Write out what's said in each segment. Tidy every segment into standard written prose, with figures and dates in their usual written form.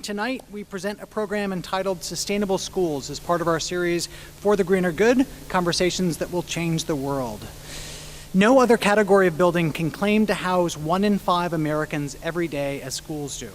Tonight, we present a program entitled Sustainable Schools as part of our series For the Greener Good, Conversations That Will Change the World. No other category of building can claim to house 1 in 5 Americans every day as schools do.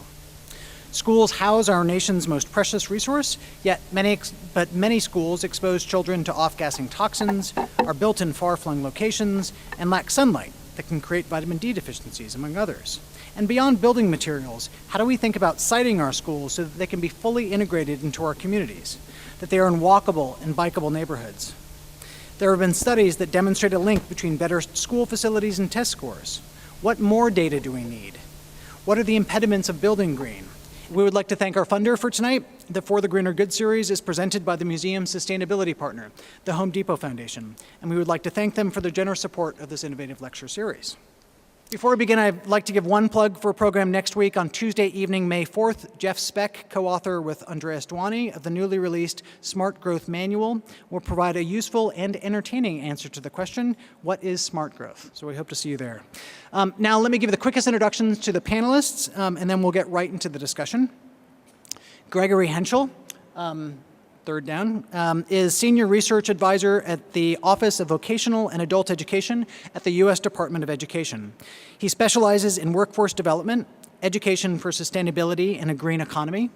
Schools house our nation's most precious resource, yet many schools expose children to off-gassing toxins, are built in far-flung locations, and lack sunlight that can create vitamin D deficiencies, among others. And beyond building materials, how do we think about siting our schools so that they can be fully integrated into our communities, that they are in walkable and bikeable neighborhoods? There have been studies that demonstrate a link between better school facilities and test scores. What more data do we need? What are the impediments of building green? We would like to thank our funder for tonight. The For the Greener Good series is presented by the museum's sustainability partner, the Home Depot Foundation, and we would like to thank them for their generous support of this innovative lecture series. Before we begin, I'd like to give one plug for a program next week on Tuesday evening, May 4th. Jeff Speck, co-author with Andreas Dwani of the newly released Smart Growth Manual, will provide a useful and entertaining answer to the question, what is smart growth? So we hope to see you there. Now let me give the quickest introductions to the panelists, and then we'll get right into the discussion. Gregory Henschel, third down, is Senior Research Advisor at the Office of Vocational and Adult Education at the U.S. Department of Education. He specializes in workforce development, education for sustainability and a green economy,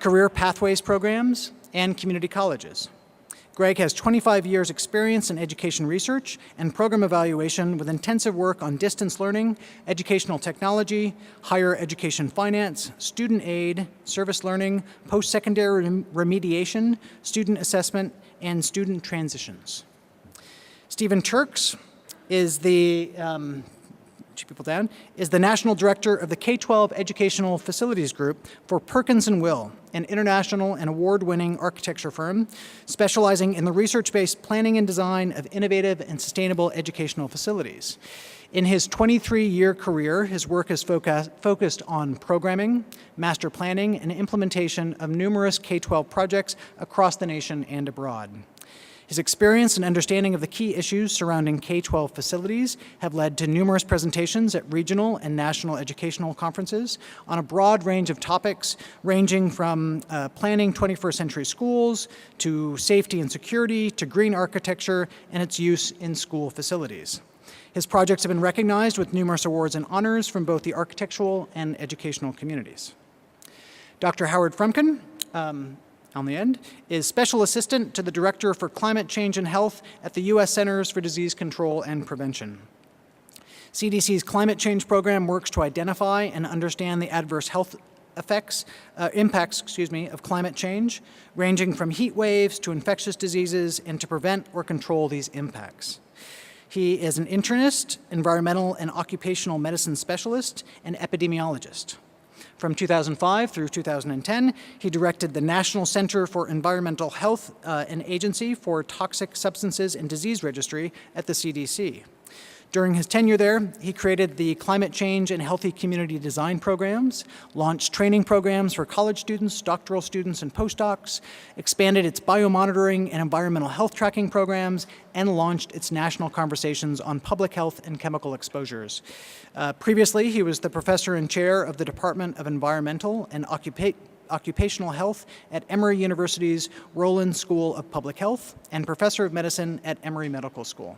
career pathways programs, and community colleges. Greg has 25 years experience in education research and program evaluation with intensive work on distance learning, educational technology, higher education finance, student aid, service learning, post-secondary remediation, student assessment, and student transitions. Stephen Turckes is the National Director of the K-12 Educational Facilities Group for Perkins+Will, an international and award-winning architecture firm specializing in the research-based planning and design of innovative and sustainable educational facilities. In his 23-year career, his work is focused on programming, master planning, and implementation of numerous K-12 projects across the nation and abroad. His experience and understanding of the key issues surrounding K-12 facilities have led to numerous presentations at regional and national educational conferences on a broad range of topics, ranging from planning 21st century schools to safety and security to green architecture and its use in school facilities. His projects have been recognized with numerous awards and honors from both the architectural and educational communities. Dr. Howard Frumkin, on the end, is Special Assistant to the Director for Climate Change and Health at the U.S. Centers for Disease Control and Prevention. CDC's climate change program works to identify and understand the adverse health impacts of climate change, ranging from heat waves to infectious diseases, and to prevent or control these impacts. He is an internist, environmental and occupational medicine specialist, and epidemiologist. From 2005 through 2010, he directed the National Center for Environmental Health, an agency for toxic substances and disease registry at the CDC. During his tenure there, he created the Climate Change and Healthy Community Design programs, launched training programs for college students, doctoral students, and postdocs, expanded its biomonitoring and environmental health tracking programs, and launched its national conversations on public health and chemical exposures. Previously, he was the professor and chair of the Department of Environmental and Occupational Health at Emory University's Rowland School of Public Health and professor of medicine at Emory Medical School.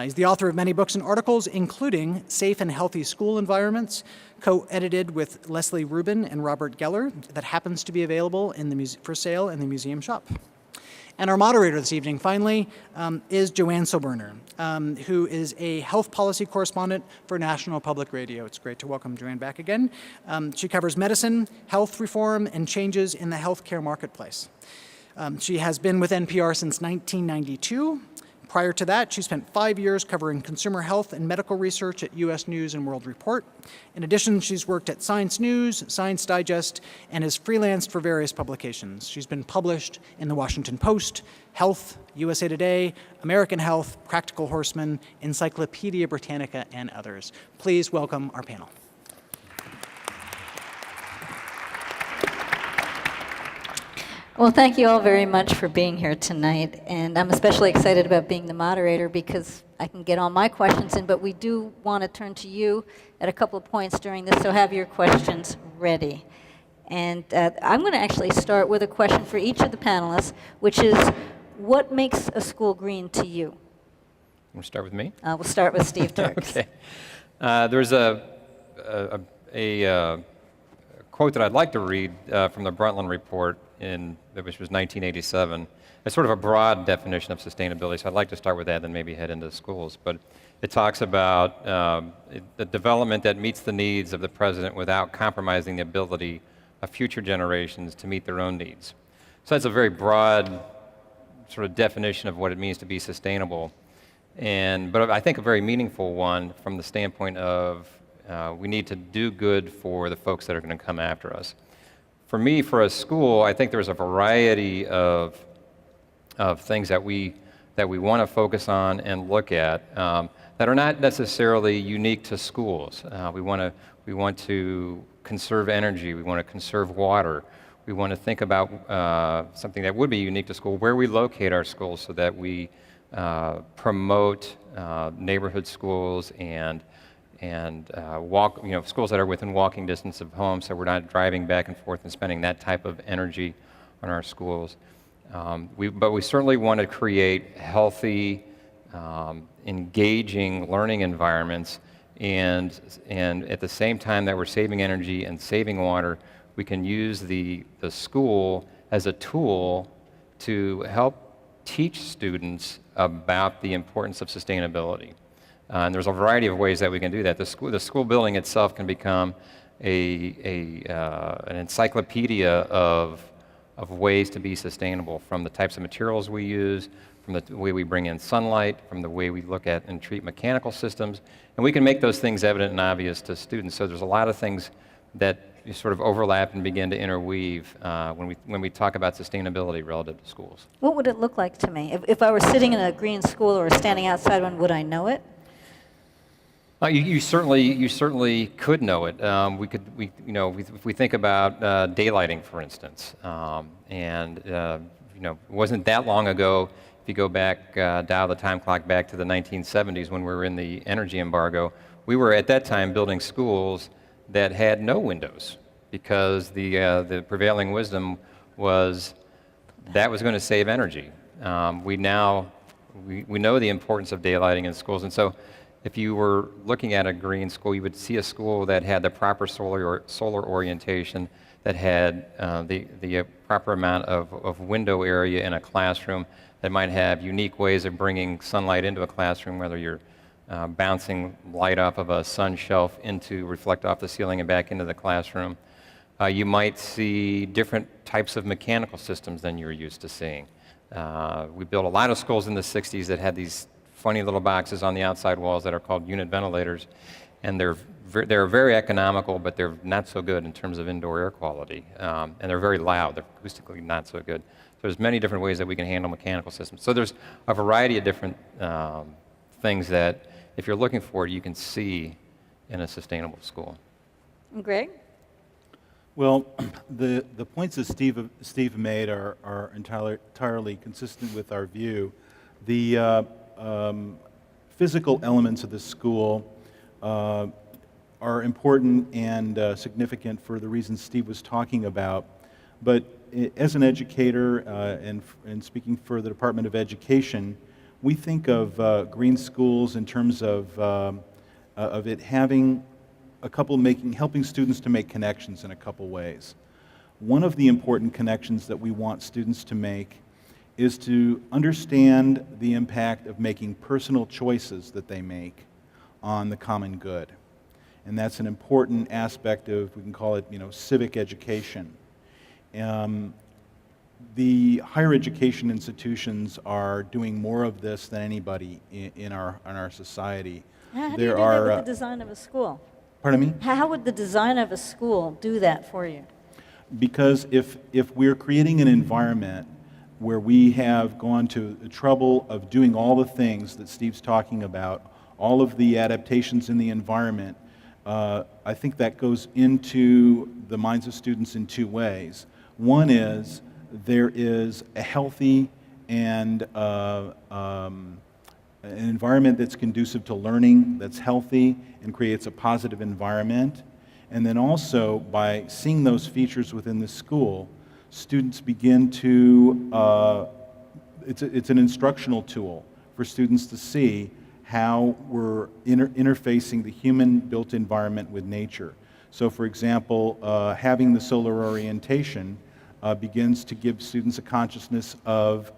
He's the author of many books and articles, including Safe and Healthy School Environments, co-edited with Leslie Rubin and Robert Geller, that happens to be available for sale in the museum shop. And our moderator this evening, finally, is Joanne Silberner, who is a health policy correspondent for National Public Radio. It's great to welcome Joanne back again. She covers medicine, health reform, and changes in the healthcare marketplace. She has been with NPR since 1992. Prior to that, she spent 5 years covering consumer health and medical research at U.S. News and World Report. In addition, she's worked at Science News, Science Digest, and has freelanced for various publications. She's been published in the Washington Post, Health, USA Today, American Health, Practical Horseman, Encyclopedia Britannica, and others. Please welcome our panel. Well, thank you all very much for being here tonight, and I'm especially excited about being the moderator because I can get all my questions in, but we do want to turn to you at a couple of points during this, so have your questions ready. And I'm going to actually start with a question for each of the panelists, which is, what makes a school green to you? We'll start with me? We'll start with Steve Turckes. Okay. There's a quote that I'd like to read from the Brundtland Report, which was 1987. It's sort of a broad definition of sustainability, so I'd like to start with that and then maybe head into schools. But it talks about the development that meets the needs of the present without compromising the ability of future generations to meet their own needs. So that's a very broad sort of definition of what it means to be sustainable. But I think a very meaningful one from the standpoint of we need to do good for the folks that are going to come after us. For me, for a school, I think there's a variety of things that we want to focus on and look at that are not necessarily unique to schools. We want to conserve energy. We want to conserve water. We want to think about something that would be unique to school, where we locate our schools so that we promote neighborhood schools and schools that are within walking distance of home, so we're not driving back and forth and spending that type of energy on our schools. But we certainly want to create healthy, engaging learning environments, and at the same time that we're saving energy and saving water, we can use the school as a tool to help teach students about the importance of sustainability. And there's a variety of ways that we can do that. The school building itself can become an encyclopedia of ways to be sustainable, from the types of materials we use, from the way we bring in sunlight, from the way we look at and treat mechanical systems. And we can make those things evident and obvious to students. So there's a lot of things that sort of overlap and begin to interweave when we talk about sustainability relative to schools. What would it look like to me? If I were sitting in a green school or standing outside one, would I know it? You certainly could know it. If we think about daylighting, for instance, it wasn't that long ago. If you go back, dial the time clock back to the 1970s when we were in the energy embargo, we were at that time building schools that had no windows because the prevailing wisdom was that was going to save energy. We know the importance of daylighting in schools, and so if you were looking at a green school, you would see a school that had the proper solar orientation, that had the proper amount of window area in a classroom, that might have unique ways of bringing sunlight into a classroom, whether you're bouncing light off of a sun shelf into reflect off the ceiling and back into the classroom. You might see different types of mechanical systems than you're used to seeing. We built a lot of schools in the 60s that had these funny little boxes on the outside walls that are called unit ventilators, and they're very economical, but they're not so good in terms of indoor air quality, and they're very loud. They're acoustically not so good. So there's many different ways that we can handle mechanical systems. So there's a variety of different things that, if you're looking for it, you can see in a sustainable school. Greg? Well, the points that Steve made are entirely consistent with our view. The physical elements of the school are important and significant for the reasons Steve was talking about. But as an educator, and speaking for the Department of Education, we think of green schools in terms of it having helping students to make connections in a couple ways. One of the important connections that we want students to make is to understand the impact of making personal choices that they make on the common good. And that's an important aspect of, we can call it, civic education. The higher education institutions are doing more of this than anybody in our society. How do you do that with the design of a school? Pardon me? How would the design of a school do that for you? Because if we're creating an environment where we have gone to the trouble of doing all the things that Steve's talking about, all of the adaptations in the environment, I think that goes into the minds of students in two ways. One is there is a healthy and an environment that's conducive to learning, that's healthy and creates a positive environment. And then also, by seeing those features within the school, students begin to, it's an instructional tool for students to see how we're interfacing the human-built environment with nature. So for example, having the solar orientation begins to give students a consciousness of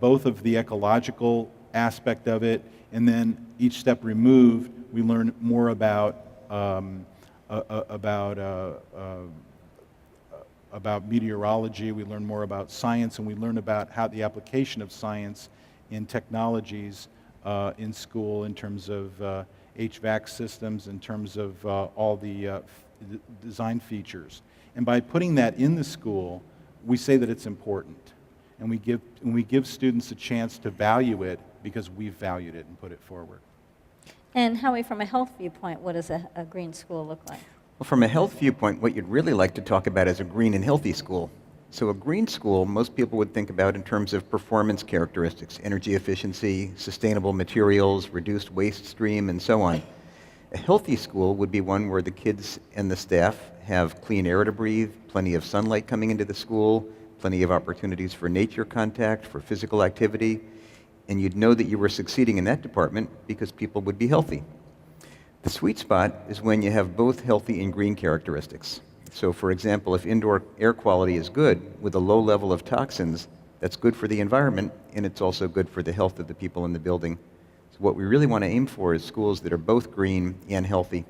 both of the ecological aspect of it, and then each step removed, we learn more about meteorology, we learn more about science, and we learn about how the application of science in technologies in school, in terms of HVAC systems, in terms of all the design features. And by putting that in the school, we say that it's important. And we give students a chance to value it because we've valued it and put it forward. And Howie, from a health viewpoint, what does a green school look like? Well, from a health viewpoint, what you'd really like to talk about is a green and healthy school. So a green school, most people would think about in terms of performance characteristics, energy efficiency, sustainable materials, reduced waste stream, and so on. A healthy school would be one where the kids and the staff have clean air to breathe, plenty of sunlight coming into the school, plenty of opportunities for nature contact, for physical activity, and you'd know that you were succeeding in that department because people would be healthy. The sweet spot is when you have both healthy and green characteristics. So for example, if indoor air quality is good with a low level of toxins, that's good for the environment, and it's also good for the health of the people in the building. So what we really want to aim for is schools that are both green and healthy.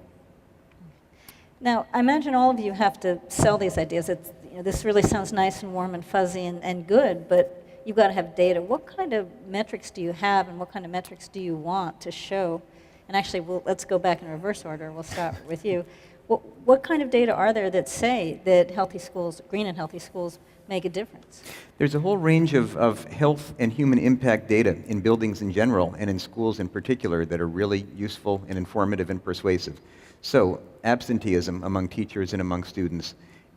Now, I imagine all of you have to sell these ideas. It's, this really sounds nice and warm and fuzzy and good, but you've got to have data. What kind of metrics do you have, and what kind of metrics do you want to show? And actually, let's go back in reverse order. We'll start with you. What kind of data are there that say that healthy schools, green and healthy schools, make a difference? There's a whole range of health and human impact data in buildings in general and in schools in particular that are really useful and informative and persuasive. So absenteeism among teachers and among students,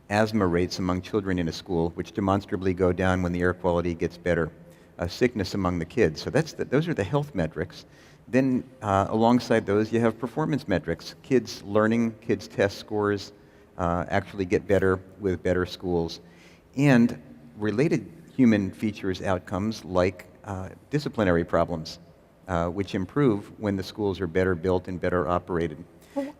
asthma rates among children in a school, which demonstrably go down when the air quality gets better, sickness among the kids. So those are the health metrics. Then alongside those, you have performance metrics. Kids learning, kids test scores actually get better with better schools. And related human features outcomes like disciplinary problems, which improve when the schools are better built and better operated.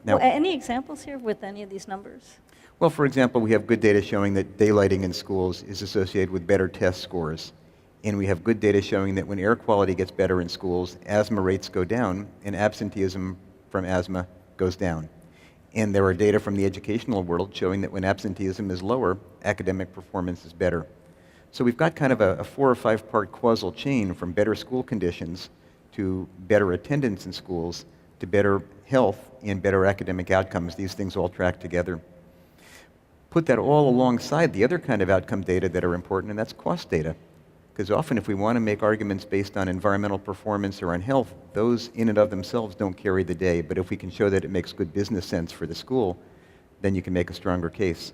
Now, any examples here with any of these numbers? Well, for example, we have good data showing that daylighting in schools is associated with better test scores. And we have good data showing that when air quality gets better in schools, asthma rates go down and absenteeism from asthma goes down. And there are data from the educational world showing that when absenteeism is lower, academic performance is better. So we've got kind of a 4 or 5 part causal chain from better school conditions to better attendance in schools to better health and better academic outcomes. These things all track together. Put that all alongside the other kind of outcome data that are important, and that's cost data. Because often if we want to make arguments based on environmental performance or on health, those in and of themselves don't carry the day. But if we can show that it makes good business sense for the school, then you can make a stronger case.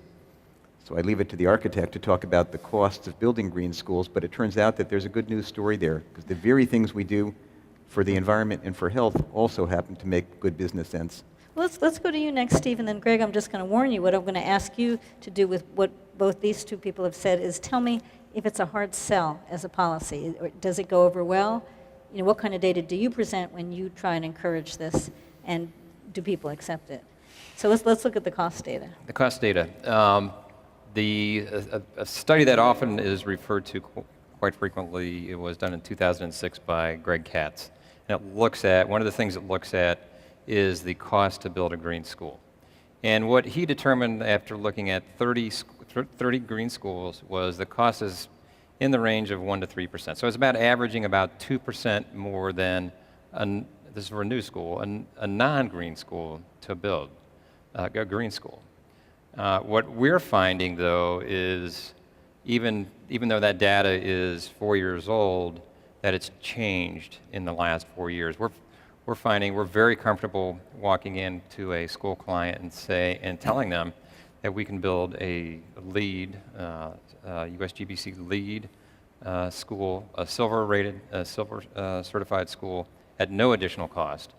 So I leave it to the architect to talk about the costs of building green schools, but it turns out that there's a good news story there, because the very things we do for the environment and for health also happen to make good business sense. Well, let's go to you next, Steve, and then Greg, I'm just going to warn you. What I'm going to ask you to do with what both these two people have said is tell me if it's a hard sell as a policy. Or does it go over well? You know, what kind of data do you present when you try and encourage this, and do people accept it? So let's look at the cost data. The cost data. A study that often is referred to quite frequently, it was done in 2006 by Greg Katz. And it looks at, one of the things it looks at is the cost to build a green school. And what he determined after looking at 30 green schools was the cost is in the range of 1% to 3%. So it's about averaging about 2% more than, this is for a new school, a non-green school to build, a green school. What we're finding, though, is even though that data is 4 years old, that it's changed in the last 4 years. We're finding we're very comfortable walking into a school client and telling them that we can build a LEED, USGBC LEED school, a silver-rated, silver certified school at no additional cost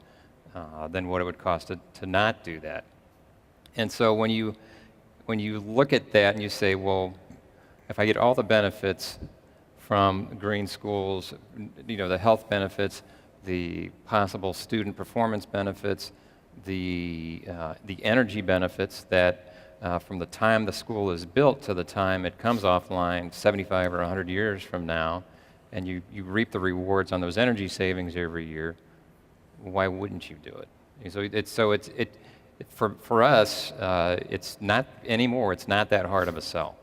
than what it would cost to not do that. And so when you look at that and you say, well, if I get all the benefits from green schools, the health benefits, the possible student performance benefits, the energy benefits that from the time the school is built to the time it comes offline 75 or 100 years from now, and you reap the rewards on those energy savings every year, why wouldn't you do it? For us, it's not anymore. It's not that hard of a sell.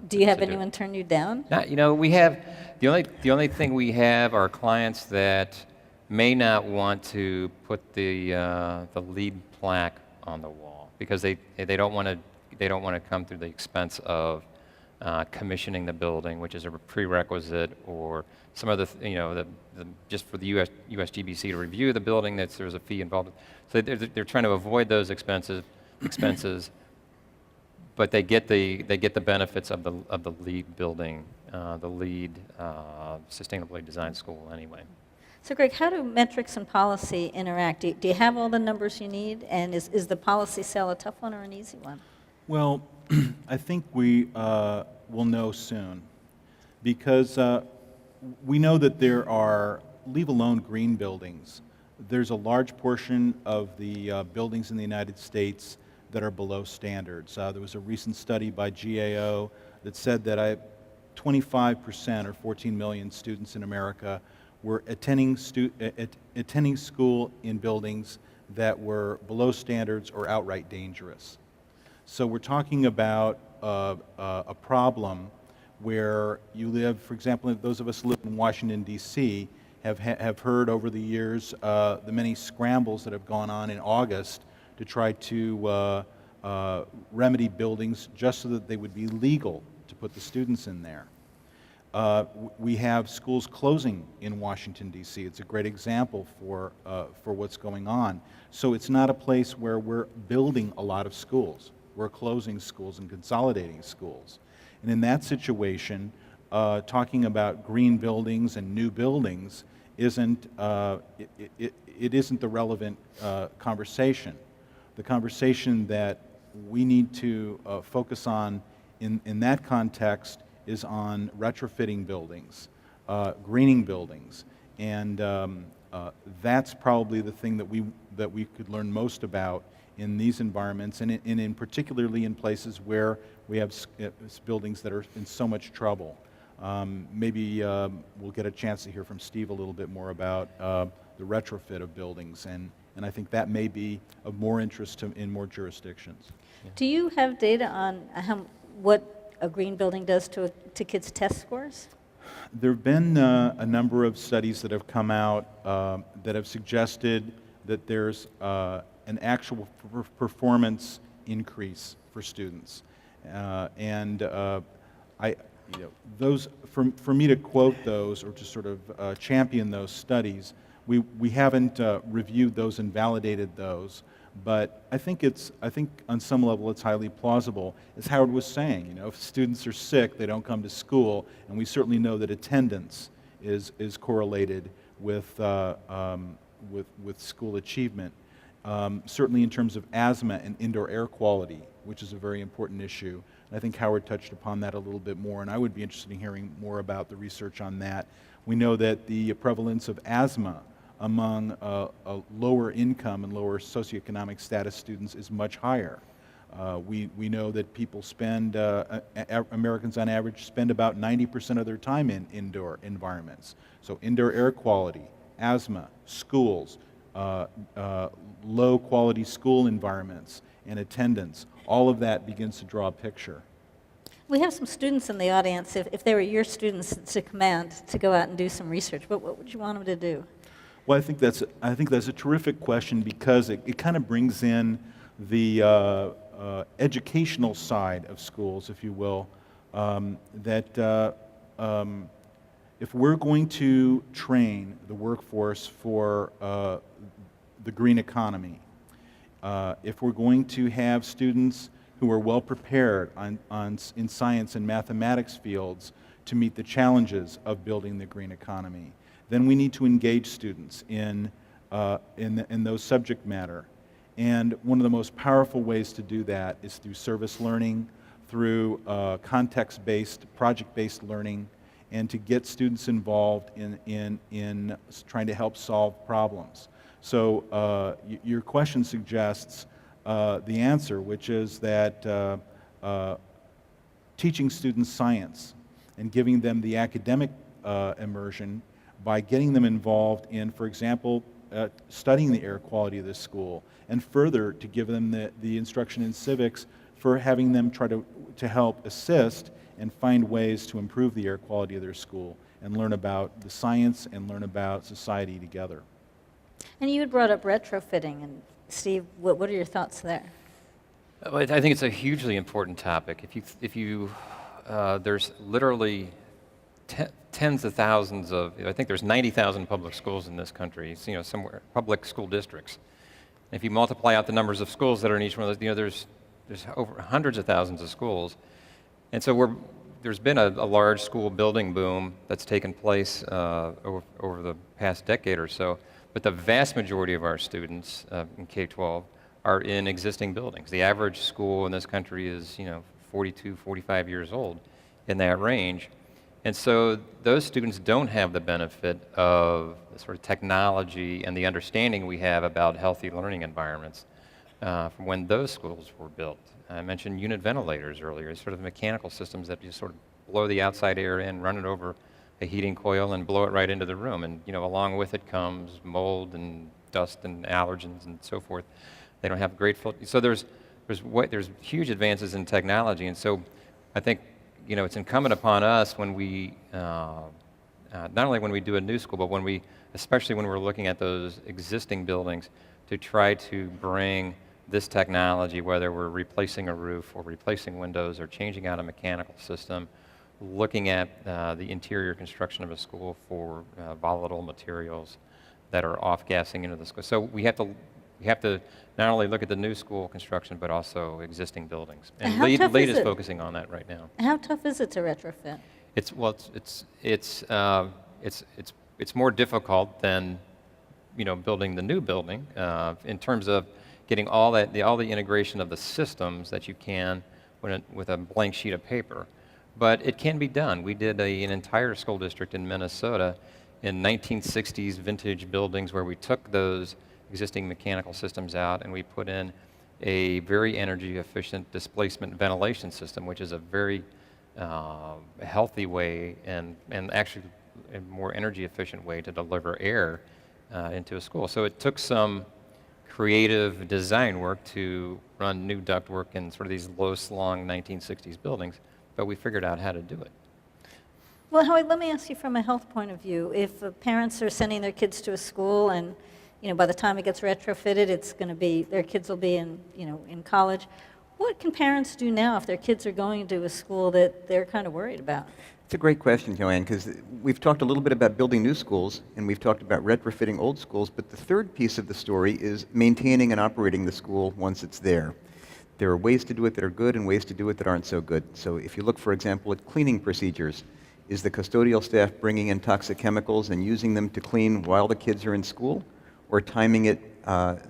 Do you have anyone turn you down? We have the only thing we have are clients that may not want to put the LEED plaque on the wall because they don't want to come through the expense of commissioning the building, which is a prerequisite, or some other just for the USGBC to review the building, there's a fee involved. So they're trying to avoid those expenses, but they get the benefits of the LEED building, the LEED sustainably designed school anyway. So Greg, how do metrics and policy interact? Do you have all the numbers you need? And is the policy sell a tough one or an easy one? Well, I think we will know soon, because we know that there are, leave alone green buildings, there's a large portion of the buildings in the United States that are below standards. There was a recent study by GAO that said that 25% or 14 million students in America were attending school in buildings that were below standards or outright dangerous. So we're talking about a problem where you live, for example, those of us who live in Washington, D.C., have heard over the years the many scrambles that have gone on in August to try to remedy buildings just so that they would be legal to put the students in there. We have schools closing in Washington, D.C. It's a great example for what's going on. So it's not a place where we're building a lot of schools. We're closing schools and consolidating schools. And in that situation, talking about green buildings and new buildings isn't, it isn't the relevant conversation. The conversation that we need to focus on in that context is on retrofitting buildings, greening buildings, and that's probably the thing that we could learn most about in these environments, and in particularly in places where we have buildings that are in so much trouble. Maybe we'll get a chance to hear from Steve a little bit more about the retrofit of buildings, and I think that may be of more interest in more jurisdictions. Do you have data on what a green building does to kids' test scores? There have been a number of studies that have come out that have suggested that there's an actual performance increase for students, and those for me to quote those or to sort of champion those studies, we haven't reviewed those and validated those. But I think on some level it's highly plausible. As Howard was saying, if students are sick, they don't come to school, and we certainly know that attendance is correlated with school achievement. Certainly in terms of asthma and indoor air quality, which is a very important issue. And I think Howard touched upon that a little bit more, and I would be interested in hearing more about the research on that. We know that the prevalence of asthma among lower income and lower socioeconomic status students is much higher. We know that people spend, Americans on average spend about 90% of their time in indoor environments. So indoor air quality, asthma, schools, low quality school environments, and attendance, all of that begins to draw a picture. We have some students in the audience. If they were your students to command to go out and do some research, what would you want them to do? Well, I think that's a terrific question, because it kind of brings in the educational side of schools, if you will, that if we're going to train the workforce for the green economy, if we're going to have students who are well prepared in science and mathematics fields to meet the challenges of building the green economy. Then we need to engage students in those subject matter. And one of the most powerful ways to do that is through service learning, through context-based, project-based learning, and to get students involved in trying to help solve problems. So your question suggests the answer, which is that teaching students science and giving them the academic immersion by getting them involved in, for example, studying the air quality of this school, and further to give them the instruction in civics for having them try to help assist and find ways to improve the air quality of their school and learn about the science and learn about society together. And you had brought up retrofitting, and Steve, what are your thoughts there? I think it's a hugely important topic. There's literally tens of thousands of, I think there's 90,000 public schools in this country, somewhere, public school districts. And if you multiply out the numbers of schools that are in each one of those, there's over hundreds of thousands of schools. And so there's been a large school building boom that's taken place over the past decade or so, but the vast majority of our students in K-12 are in existing buildings. The average school in this country is 42, 45 years old, in that range. And so those students don't have the benefit of the sort of technology and the understanding we have about healthy learning environments from when those schools were built. I mentioned unit ventilators earlier, sort of mechanical systems that just sort of blow the outside air in, run it over a heating coil, and blow it right into the room. And along with it comes mold and dust and allergens and so forth. They don't have great filters. So there's huge advances in technology, and so I think it's incumbent upon us when we, not only when we do a new school, but especially when we're looking at those existing buildings, to try to bring this technology, whether we're replacing a roof or replacing windows or changing out a mechanical system, looking at the interior construction of a school for volatile materials that are off-gassing into the school. So we have to not only look at the new school construction, but also existing buildings. And LEED is focusing on that right now. How tough is it to retrofit? It's more difficult than building the new building in terms of getting all the integration of the systems that you can with a blank sheet of paper. But it can be done. We did an entire school district in Minnesota in 1960s vintage buildings where we took those existing mechanical systems out and we put in a very energy efficient displacement ventilation system, which is a very healthy way and actually a more energy efficient way to deliver air into a school. So it took some creative design work to run new ductwork in sort of these low-slung 1960s buildings, but we figured out how to do it. Well, Howard, let me ask you from a health point of view. If parents are sending their kids to a school and by the time it gets retrofitted, it's going to be, their kids will be in college. What can parents do now if their kids are going to a school that they're kind of worried about? It's a great question, Joanne, because we've talked a little bit about building new schools, and we've talked about retrofitting old schools, but the third piece of the story is maintaining and operating the school once it's there. There are ways to do it that are good and ways to do it that aren't so good. So if you look, for example, at cleaning procedures, is the custodial staff bringing in toxic chemicals and using them to clean while the kids are in school, or timing it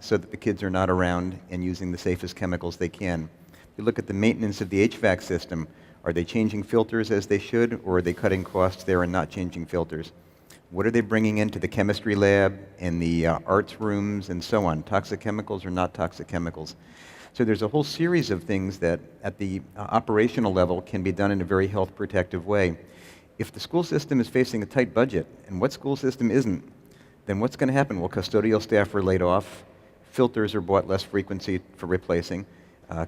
so that the kids are not around and using the safest chemicals they can? If you look at the maintenance of the HVAC system, are they changing filters as they should, or are they cutting costs there and not changing filters? What are they bringing into the chemistry lab and the arts rooms and so on? Toxic chemicals or not toxic chemicals? So there's a whole series of things that at the operational level can be done in a very health protective way. If the school system is facing a tight budget, and what school system isn't, then what's going to happen? Well, custodial staff are laid off, filters are bought less frequency for replacing,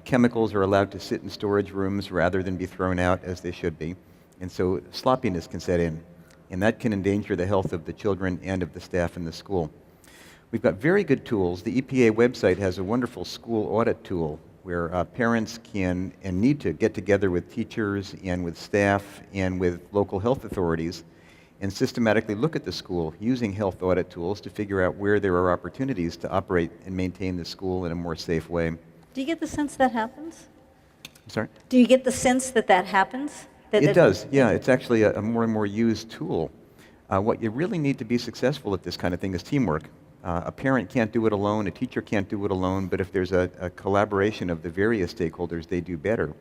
chemicals are allowed to sit in storage rooms rather than be thrown out as they should be, and so sloppiness can set in, and that can endanger the health of the children and of the staff in the school. We've got very good tools. The EPA website has a wonderful school audit tool where parents can and need to get together with teachers and with staff and with local health authorities and systematically look at the school using health audit tools to figure out where there are opportunities to operate and maintain the school in a more safe way. Do you get the sense that happens? Sorry? Do you get the sense that that happens? It does, yeah. It's actually a more and more used tool. What you really need to be successful at this kind of thing is teamwork. A parent can't do it alone, a teacher can't do it alone, but if there's a collaboration of the various stakeholders, they do better.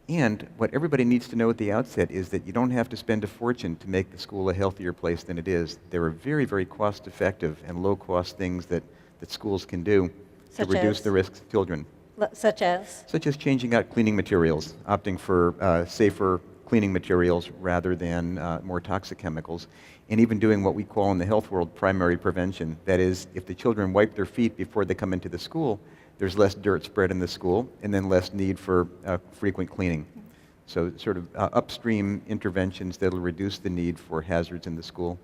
And what everybody needs to know at the outset is that you don't have to spend a fortune to make the school a healthier place than it is. There are very, very cost-effective and low-cost things that schools can do to reduce the risks to children. Such as? Such as changing out cleaning materials, opting for safer cleaning materials rather than more toxic chemicals, and even doing what we call in the health world primary prevention. That is, if the children wipe their feet before they come into the school, there's less dirt spread in the school, and then less need for frequent cleaning. So sort of upstream interventions that'll reduce the need for hazards in the school.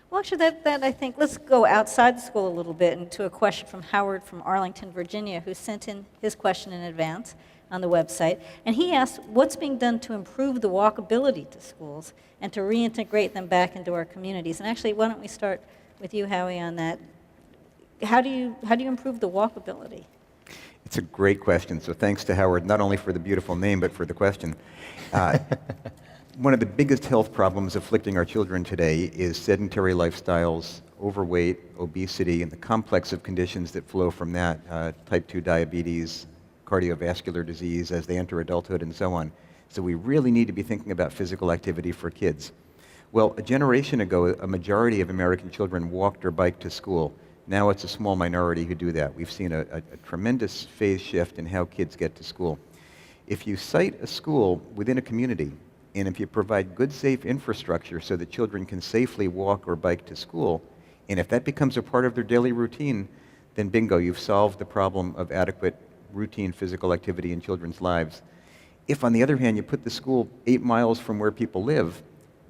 Well, actually, that I think, let's go outside the school a little bit and to a question from Howard from Arlington, Virginia, who sent in his question in advance on the website. And he asked, what's being done to improve the walkability to schools and to reintegrate them back into our communities? And actually, why don't we start with you, Howie, on that? How do you improve the walkability? It's a great question, so thanks to Howard, not only for the beautiful name, but for the question. One of the biggest health problems afflicting our children today is sedentary lifestyles, overweight, obesity, and the complex of conditions that flow from that, type 2 diabetes, cardiovascular disease as they enter adulthood, and so on. So we really need to be thinking about physical activity for kids. Well, a generation ago, a majority of American children walked or biked to school. Now it's a small minority who do that. We've seen a tremendous phase shift in how kids get to school. If you site a school within a community, and if you provide good, safe infrastructure so that children can safely walk or bike to school, and if that becomes a part of their daily routine, then bingo, you've solved the problem of adequate routine physical activity in children's lives. If, on the other hand, you put the school 8 miles from where people live,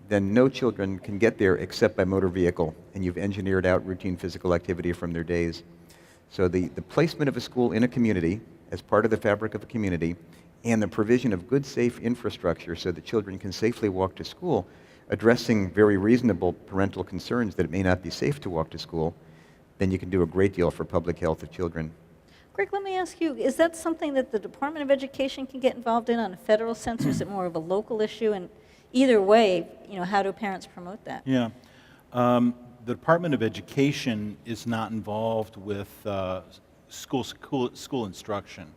then no children can get there except by motor vehicle, and you've engineered out routine physical activity from their days. So the placement of a school in a community as part of the fabric of a community, and the provision of good, safe infrastructure so that children can safely walk to school, addressing very reasonable parental concerns that it may not be safe to walk to school, then you can do a great deal for public health of children. Greg, let me ask you, is that something that the Department of Education can get involved in on a federal sense, or is it more of a local issue? And either way, how do parents promote that? Yeah. The Department of Education is not involved with school instruction.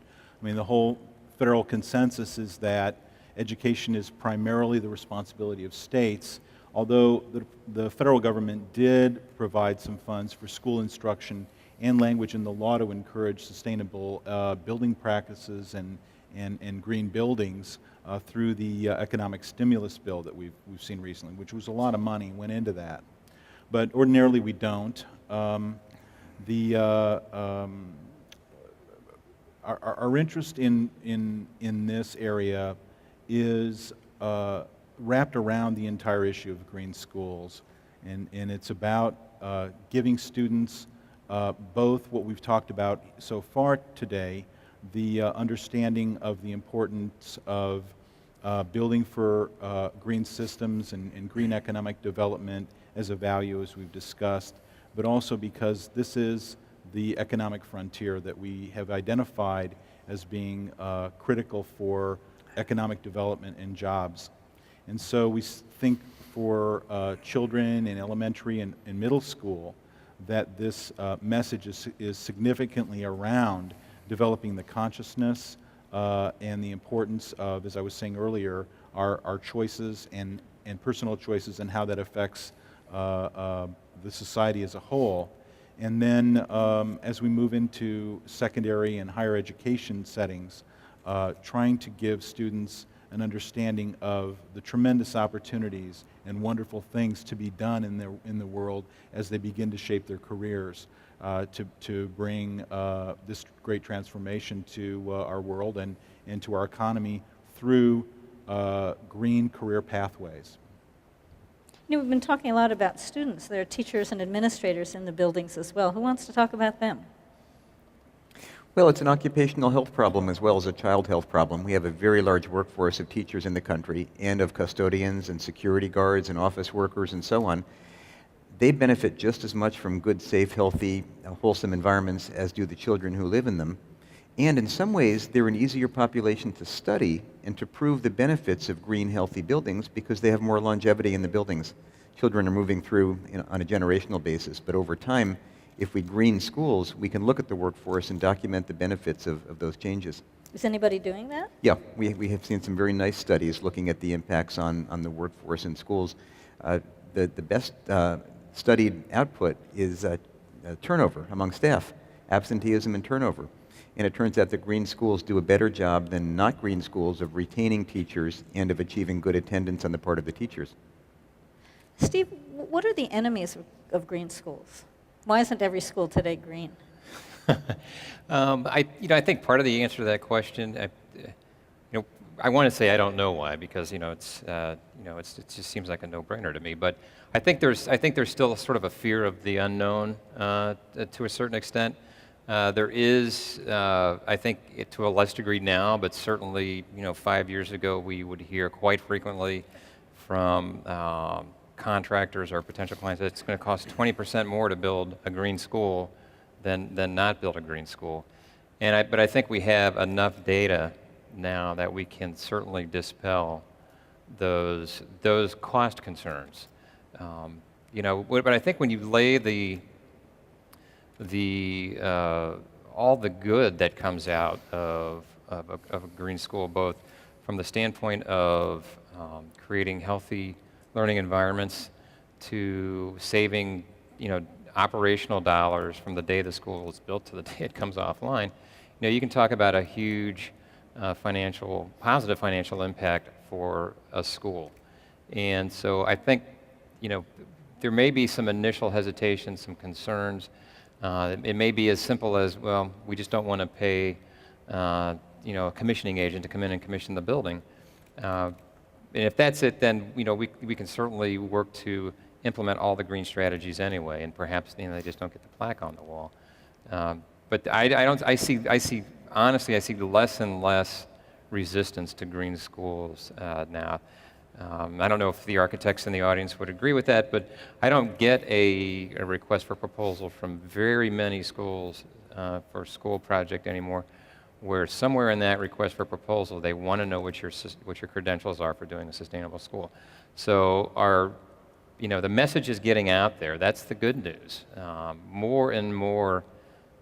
I mean, the whole federal consensus is that education is primarily the responsibility of states, although the federal government did provide some funds for school instruction and language in the law to encourage sustainable building practices and green buildings through the economic stimulus bill that we've seen recently, which was a lot of money went into that. But ordinarily we don't. Our interest in this area is wrapped around the entire issue of green schools, and it's about giving students both what we've talked about so far today, the understanding of the importance of building for green systems and green economic development as a value, as we've discussed, but also because this is the economic frontier that we have identified as being critical for economic development and jobs. And so we think for children in elementary and middle school that this message is significantly around developing the consciousness and the importance of, as I was saying earlier, our choices and personal choices and how that affects the society as a whole. And then as we move into secondary and higher education settings, trying to give students an understanding of the tremendous opportunities and wonderful things to be done in the world as they begin to shape their careers, to bring this great transformation to our world and to our economy through green career pathways. We've been talking a lot about students. There are teachers and administrators in the buildings as well. Who wants to talk about them? Well, it's an occupational health problem as well as a child health problem. We have a very large workforce of teachers in the country and of custodians and security guards and office workers and so on. They benefit just as much from good, safe, healthy, wholesome environments as do the children who live in them. And in some ways, they're an easier population to study and to prove the benefits of green, healthy buildings because they have more longevity in the buildings. Children are moving through on a generational basis, but over time, if we green schools, we can look at the workforce and document the benefits of those changes. Is anybody doing that? Yeah, we have seen some very nice studies looking at the impacts on the workforce in schools. The best studied output is turnover among staff, absenteeism and turnover. And it turns out that green schools do a better job than not green schools of retaining teachers and of achieving good attendance on the part of the teachers. Steve, what are the enemies of green schools? Why isn't every school today green? I think part of the answer to that question, I want to say I don't know why because it just seems like a no-brainer to me. But I think there's still sort of a fear of the unknown to a certain extent. There is, I think, to a less degree now, but certainly 5 years ago we would hear quite frequently from contractors or potential clients that it's going to cost 20% more to build a green school than not build a green school. But I think we have enough data now that we can certainly dispel those cost concerns. But I think when you lay all the good that comes out of a green school, both from the standpoint of creating healthy learning environments to saving, operational dollars from the day the school is built to the day it comes offline, you can talk about a huge positive financial impact for a school. And so I think, there may be some initial hesitation, some concerns. It may be as simple as, well, we just don't want to pay, a commissioning agent to come in and commission the building. And if that's it, then we can certainly work to implement all the green strategies anyway, and perhaps they just don't get the plaque on the wall. But I see less and less resistance to green schools now. I don't know if the architects in the audience would agree with that, but I don't get a request for proposal from very many schools for a school project anymore, where somewhere in that request for proposal they want to know what your credentials are for doing a sustainable school. So the message is getting out there. That's the good news. More and more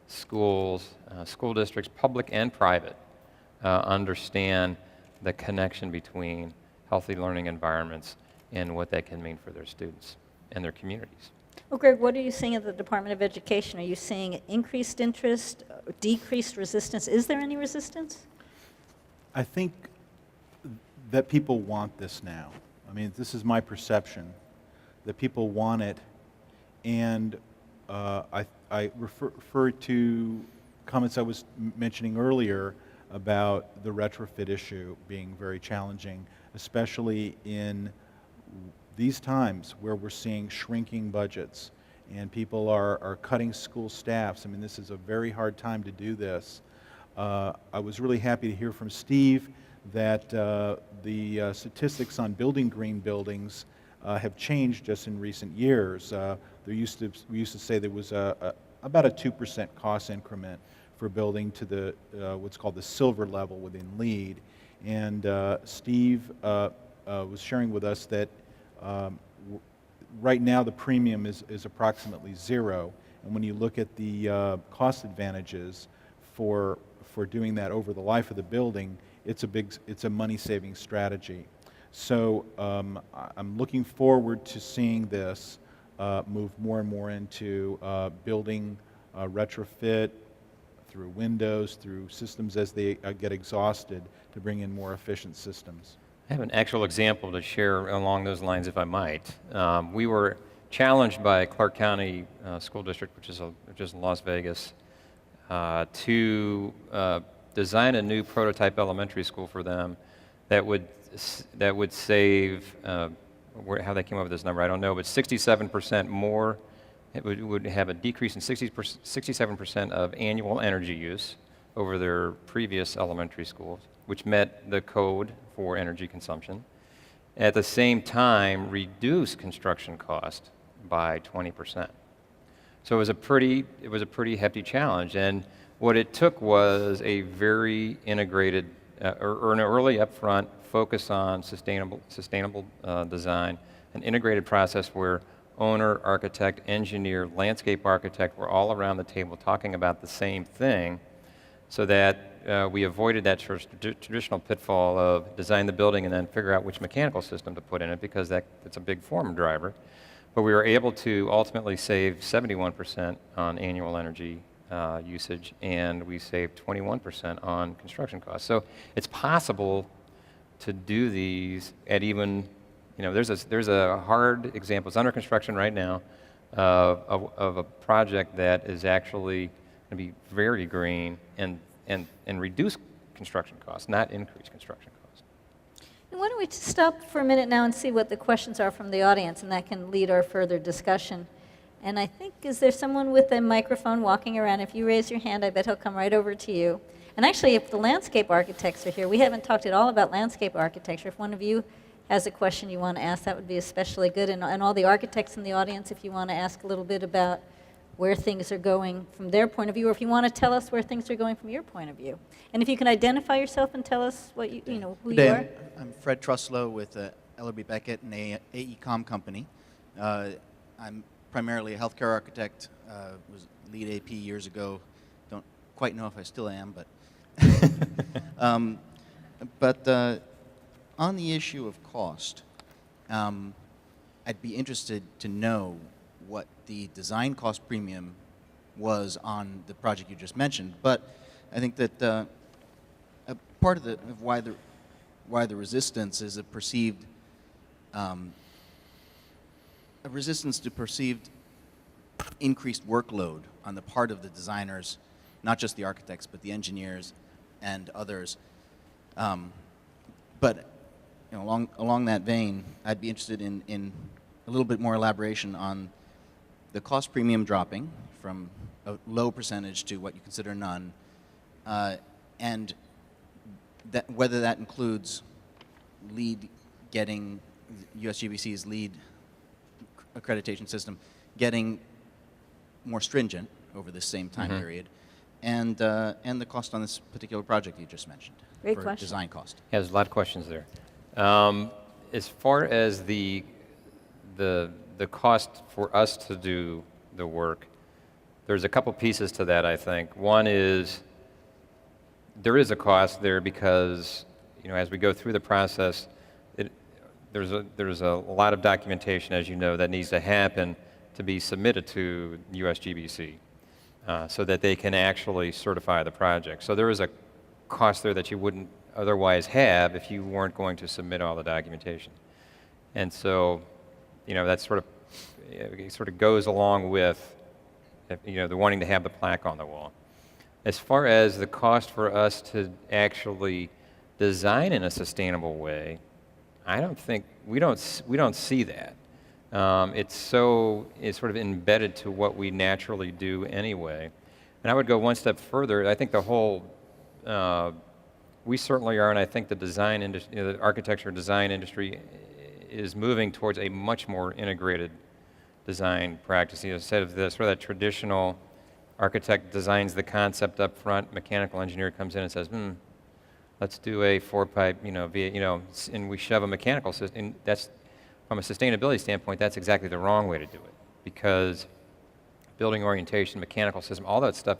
schools, school districts, public and private, understand the connection between healthy learning environments and what that can mean for their students and their communities. Well, Greg, what are you seeing at the Department of Education? Are you seeing increased interest, decreased resistance? Is there any resistance? I think that people want this now. I mean, this is my perception, that people want it. And I refer to comments I was mentioning earlier about the retrofit issue being very challenging, especially in these times where we're seeing shrinking budgets and people are cutting school staffs. I mean, this is a very hard time to do this. I was really happy to hear from Steve that the statistics on building green buildings have changed just in recent years. We used to say there was about a 2% cost increment for building to the what's called the silver level within LEED. And Steve was sharing with us that right now the premium is approximately zero. And when you look at the cost advantages for doing that over the life of the building, it's a money-saving strategy. So I'm looking forward to seeing this move more and more into building retrofit through windows, through systems as they get exhausted to bring in more efficient systems. I have an actual example to share along those lines, if I might. We were challenged by Clark County School District, which is in Las Vegas, to design a new prototype elementary school for them that would save, how they came up with this number, I don't know, but 67% more. It would have a decrease in 67% of annual energy use over their previous elementary schools, which met the code for energy consumption. At the same time, reduce construction cost by 20%. So it was a pretty hefty challenge. And What it took was a very integrated, or an early upfront focus on sustainable design, an integrated process where owner, architect, engineer, landscape architect were all around the table talking about the same thing, so that we avoided that sort of traditional pitfall of design the building and then figure out which mechanical system to put in it, because it's a big form driver. But we were able to ultimately save 71% on annual energy usage, and we saved 21% on construction costs. So it's possible to do these at even, there's a hard example. It's under construction right now of a project that is actually going to be very green and reduce construction costs, not increase construction costs. And why don't we just stop for a minute now and see what the questions are from the audience, and that can lead our further discussion. And I think, is there someone with a microphone walking around? If you raise your hand, I bet he'll come right over to you. And actually, if the landscape architects are here, we haven't talked at all about landscape architecture. If one of you has a question you want to ask, that would be especially good. And all the architects in the audience, if you want to ask a little bit about where things are going from their point of view, or if you want to tell us where things are going from your point of view. And if you can identify yourself and tell us what who you are. I'm Fred Truslow with Ellerby Beckett, an AECOM company. I'm primarily a healthcare architect, was lead AP years ago. Don't quite know if I still am, but on the issue of cost, I'd be interested to know what the design cost premium was on the project you just mentioned. But I think that a part of why the resistance is a perceived a resistance to perceived increased workload on the part of the designers, not just the architects, but the engineers and others. But along that vein, I'd be interested in a little bit more elaboration on the cost premium dropping from a low percentage to what you consider none, and whether that includes LEED getting USGBC's LEED accreditation system getting more stringent over this same time period, and the cost on this particular project you just mentioned. Great for question. Design cost. Yeah, there's a lot of questions there. As far as the cost for us to do the work, there's a couple pieces to that, I think. One is there is a cost there because, as we go through the process, there's a lot of documentation, as you know, that needs to happen to be submitted to USGBC so that they can actually certify the project. So there is a cost there that you wouldn't otherwise have if you weren't going to submit all the documentation. And so, that sort of goes along with, the wanting to have the plaque on the wall. As far as the cost for us to actually design in a sustainable way, we don't see that. It's sort of embedded to what we naturally do anyway. And I would go one step further. I think the whole, we certainly are, and I think the design industry, the architecture design industry is moving towards a much more integrated design practice. Instead of the sort of that traditional architect designs the concept up front, mechanical engineer comes in and says, let's do a four-pipe, and we shove a mechanical system. And that's, from a sustainability standpoint, that's exactly the wrong way to do it, because building orientation, mechanical system, all that stuff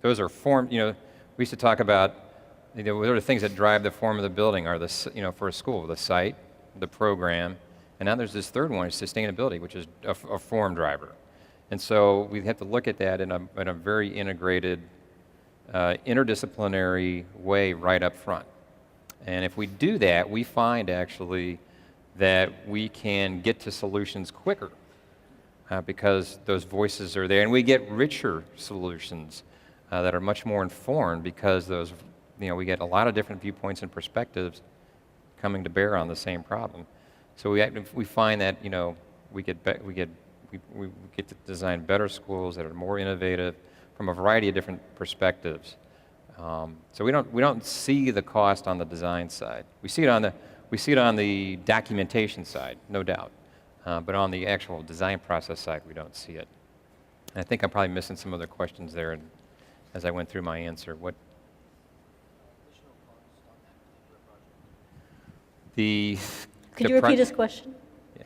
those are formed. We used to talk about, what are the things that drive the form of the building? Are for a school, the site, the program, and now there's this third one, sustainability, which is a form driver. And so we have to look at that in a very integrated, interdisciplinary way right up front. And if we do that, we find actually that we can get to solutions quicker because those voices are there, and we get richer solutions that are much more informed because we get a lot of different viewpoints and perspectives coming to bear on the same problem. So we find that we get to design better schools that are more innovative from a variety of different perspectives. So we don't see the cost on the design side. We see it on the documentation side, no doubt, but on the actual design process side, we don't see it. And I think I'm probably missing some other questions there, and as I went through my answer. What? The. Could the you pro- repeat his question? Yeah.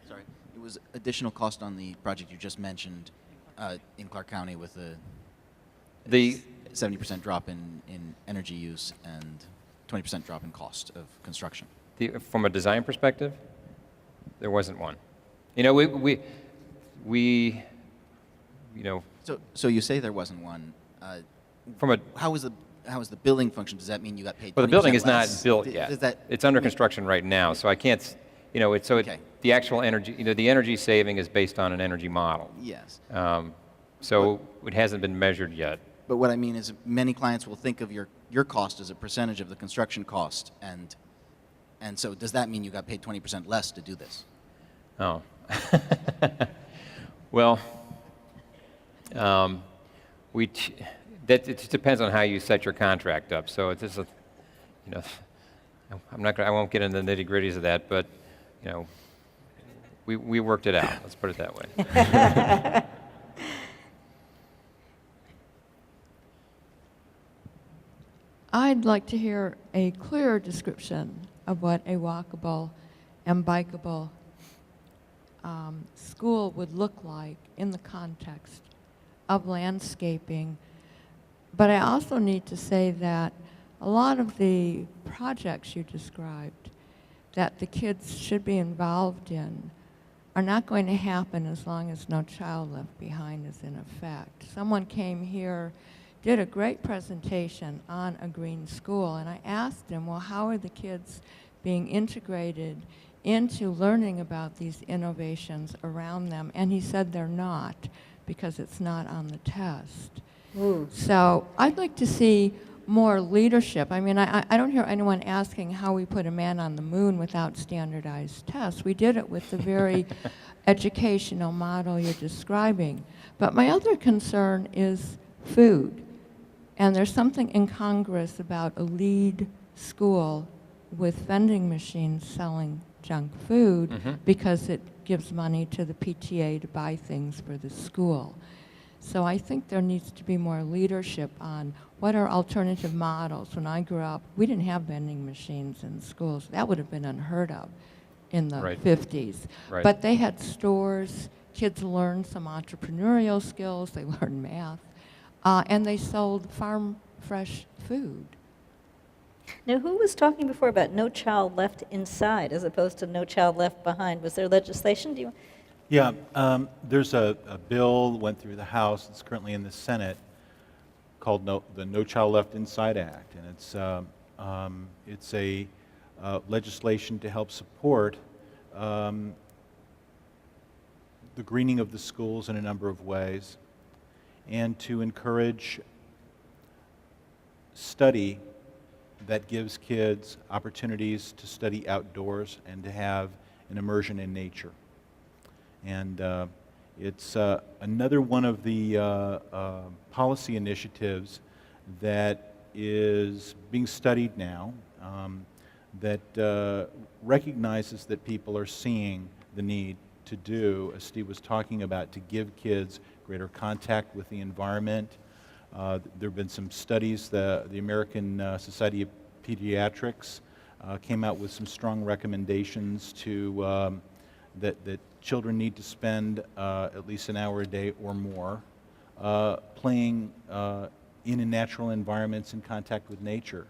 Sorry. It was additional cost on the project you just mentioned in Clark County with a The 70% drop in energy use and 20% drop in cost of construction. from a design perspective, there wasn't one. You know, we you know, So you say there wasn't one. from a How is the billing function? Does that mean you got paid? well, the building 20% is not less? built Does yet. that It's under mean- construction right now, so I can't. You know, Okay. the actual energy. You know, the energy saving is based on an energy model. Yes. So it hasn't been measured yet. But what I mean is many clients will think of your cost as a percentage of the construction cost, and so does that mean you got paid 20% less to do this? Oh. Well, it just depends on how you set your contract up. So it's just you know, I won't get into the nitty-gritties of that, but you know, we worked it out. Let's put it that way. I'd like to hear a clearer description of what a walkable and bikeable school would look like in the context of landscaping. But I also need to say that a lot of the projects you described that the kids should be involved in are not going to happen as long as No Child Left Behind is in effect. Someone came here, did a great presentation on a green school, and I asked him, well, how are the kids being integrated into learning about these innovations around them? And he said they're not, because it's not on the test. Ooh. So I'd like to see more leadership. I mean, I don't hear anyone asking how we put a man on the moon without standardized tests. We did it with the very educational model you're describing. But my other concern is food. And there's something in Congress about a lead school with vending machines selling junk food because it gives money to the PTA to buy things for the school. So I think there needs to be more leadership on what are alternative models. When I grew up, we didn't have vending machines in schools. That would have been unheard of in the Right. 50s. Right. But they had stores, kids learned some entrepreneurial skills, they learned math, and they sold farm fresh food. Now, who was talking before about no child left inside as opposed to no child left behind? Was there legislation? Do you? Yeah, there's a bill went through the House. It's currently in the Senate called the No Child Left Inside Act, and it's a legislation to help support the greening of the schools in a number of ways, and to encourage study that gives kids opportunities to study outdoors and to have an immersion in nature. And it's another one of the policy initiatives that is being studied now that recognizes that people are seeing the need to do, as Steve was talking about, to give kids greater contact with the environment. There have been some studies, the American Society of Pediatrics came out with some strong recommendations to that children need to spend at least an hour a day or more playing in natural environments in contact with nature.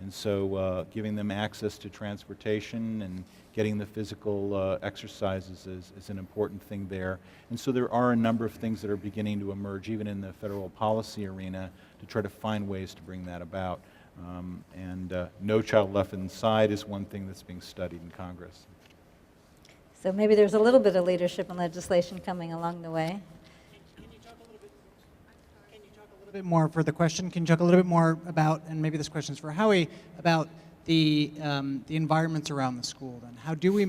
And so giving them access to transportation and getting the physical exercises is an important thing there. And so there are a number of things that are beginning to emerge, even in the federal policy arena, to try to find ways to bring that about. No Child Left Inside is one thing that's being studied in Congress. So maybe there's a little bit of leadership and legislation coming along the way. Can you talk a little bit more for the question? Can you talk a little bit more about, and maybe this question is for Howie, about the environments around the school? Then, how do we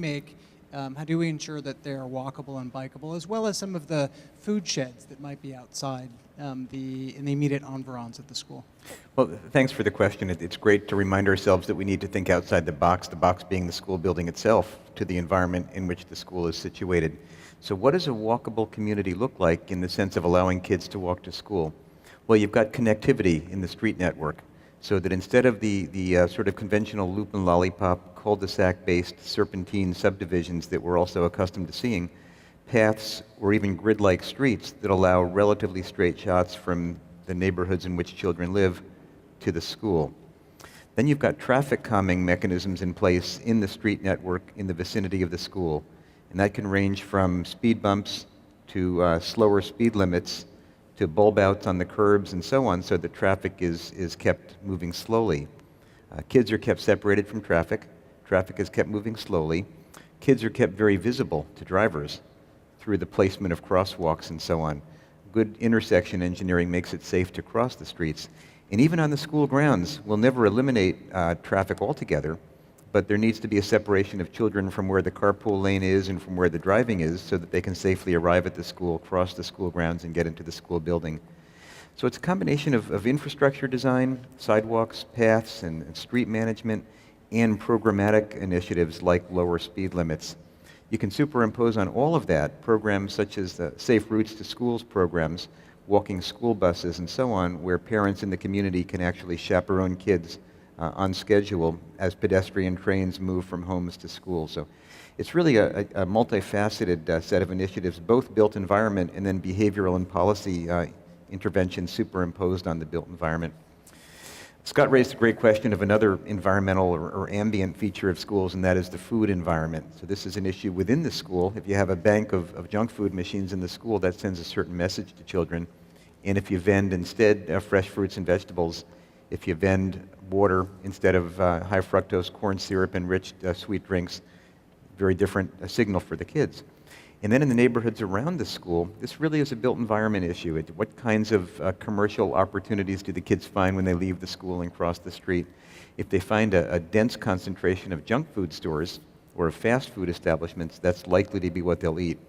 ensure that they are walkable and bikeable, as well as some of the food sheds that might be outside in the immediate environs of the school? Well, thanks for the question. It's great to remind ourselves that we need to think outside the box being the school building itself, to the environment in which the school is situated. So what does a walkable community look like in the sense of allowing kids to walk to school? Well, you've got connectivity in the street network, so that instead of the sort of conventional loop and lollipop, cul-de-sac-based serpentine subdivisions that we're also accustomed to seeing, paths or even grid-like streets that allow relatively straight shots from the neighborhoods in which children live to the school. Then you've got traffic calming mechanisms in place in the street network in the vicinity of the school. And that can range from speed bumps to slower speed limits to bulb outs on the curbs and so on, so that traffic is kept moving slowly. Kids are kept separated from traffic. Traffic is kept moving slowly. Kids are kept very visible to drivers through the placement of crosswalks and so on. Good intersection engineering makes it safe to cross the streets. And even on the school grounds, we'll never eliminate traffic altogether, but there needs to be a separation of children from where the carpool lane is and from where the driving is so that they can safely arrive at the school, cross the school grounds, and get into the school building. So it's a combination of infrastructure design, sidewalks, paths, and street management, and programmatic initiatives like lower speed limits. You can superimpose on all of that programs such as the Safe Routes to Schools programs, walking school buses, and so on, where parents in the community can actually chaperone kids on schedule as pedestrian trains move from homes to schools. So it's really a multifaceted set of initiatives, both built environment and then behavioral and policy interventions superimposed on the built environment. Scott raised a great question of another environmental or ambient feature of schools, and that is the food environment. So this is an issue within the school. If you have a bank of junk food machines in the school, that sends a certain message to children. And if you vend instead fresh fruits and vegetables, if you vend water instead of high fructose corn syrup enriched sweet drinks, very different signal for the kids. And then in the neighborhoods around the school, this really is a built environment issue. What kinds of commercial opportunities do the kids find when they leave the school and cross the street? If they find a dense concentration of junk food stores or of fast food establishments, that's likely to be what they'll eat.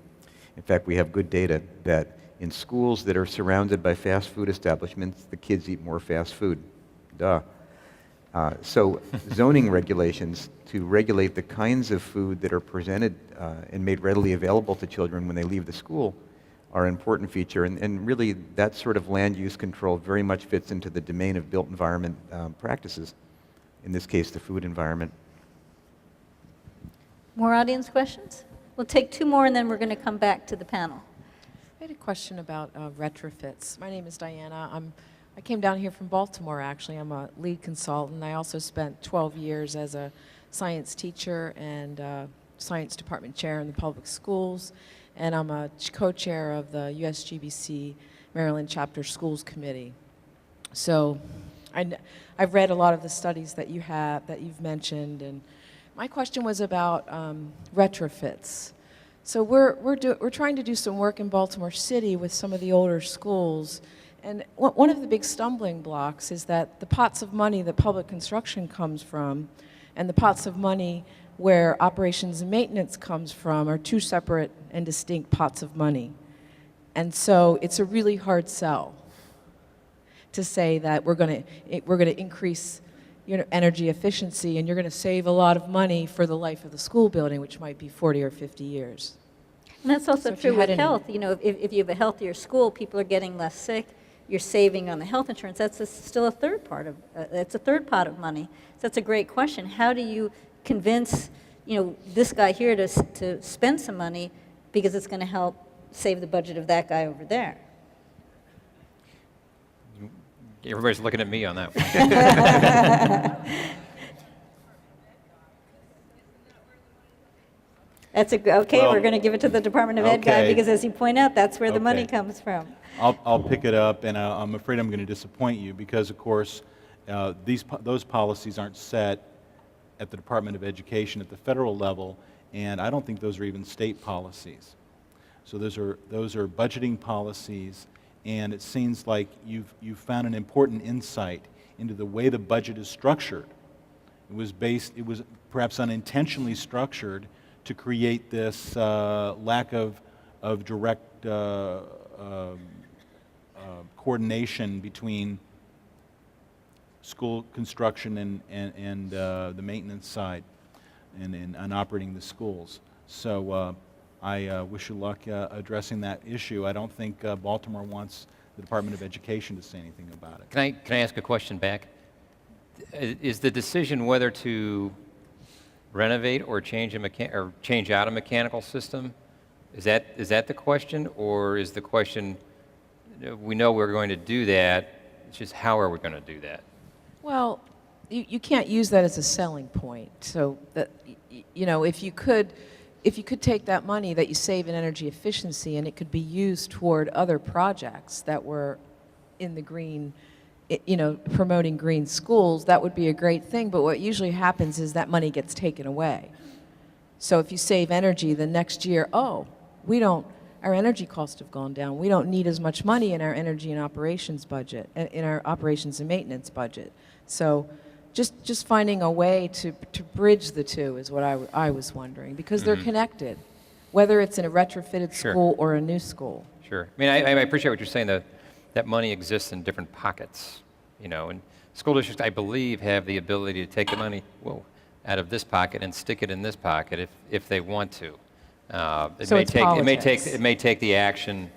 In fact, we have good data that in schools that are surrounded by fast food establishments, the kids eat more fast food. Duh. So zoning regulations to regulate the kinds of food that are presented and made readily available to children when they leave the school are an important feature. And really, that sort of land use control very much fits into the domain of built environment practices, in this case, the food environment. More audience questions? We'll take two more, and then we're going to come back to the panel. I had a question about retrofits. My name is Diana. I came down here from Baltimore, actually. I'm a lead consultant. I also spent 12 years as a science teacher and science department chair in the public schools. And I'm a co-chair of the USGBC Maryland Chapter Schools Committee. So I've read a lot of the studies that you've mentioned. And my question was about retrofits. So we're trying to do some work in Baltimore City with some of the older schools. And one of the big stumbling blocks is that the pots of money that public construction comes from and the pots of money where operations and maintenance comes from are two separate and distinct pots of money. And so it's a really hard sell to say that we're going to increase energy efficiency and you're going to save a lot of money for the life of the school building, which might be 40 or 50 years. And that's also So if you true with had any- health. If you have a healthier school, people are getting less sick. You're saving on the health insurance. That's still a third part of. It's a third pot of money. So that's a great question. How do you convince this guy here to spend some money because it's going to help save the budget of that guy over there? Everybody's looking at me on that one. Okay. Well, We're going to give it to the Department of Ed guy okay. because, as you point out, that's where the money Okay. comes from. I'll pick it up, and I'm afraid I'm going to disappoint you because, of course, those policies aren't set at the Department of Education at the federal level, and I don't think those are even state policies. So those are budgeting policies, and it seems like you've found an important insight into the way the budget is structured. It was perhaps unintentionally structured to create this lack of direct coordination between school construction and the maintenance side and operating the schools. So I wish you luck addressing that issue. I don't think Baltimore wants the Department of Education to say anything about it. Can I ask a question back? Is the decision whether to renovate or change out a mechanical system, is that the question, or is the question, we know we're going to do that, it's just how are we going to do that? Well, you can't use that as a selling point. So that, you know, if you could take that money that you save in energy efficiency and it could be used toward other projects that were in the green, you know, promoting green schools, that would be a great thing. But what usually happens is that money gets taken away. So if you save energy, the next year, oh, our energy costs have gone down. We don't need as much money in our energy and operations budget, in our operations and maintenance budget. So just finding a way to bridge the two is what I was wondering, because they're connected, whether it's in a retrofitted school or a new school. Sure. I mean, I appreciate what you're saying, that money exists in different pockets, you know, and school districts, I believe, have the ability to take the money, out of this pocket and stick it in this pocket if they want to. It may take the action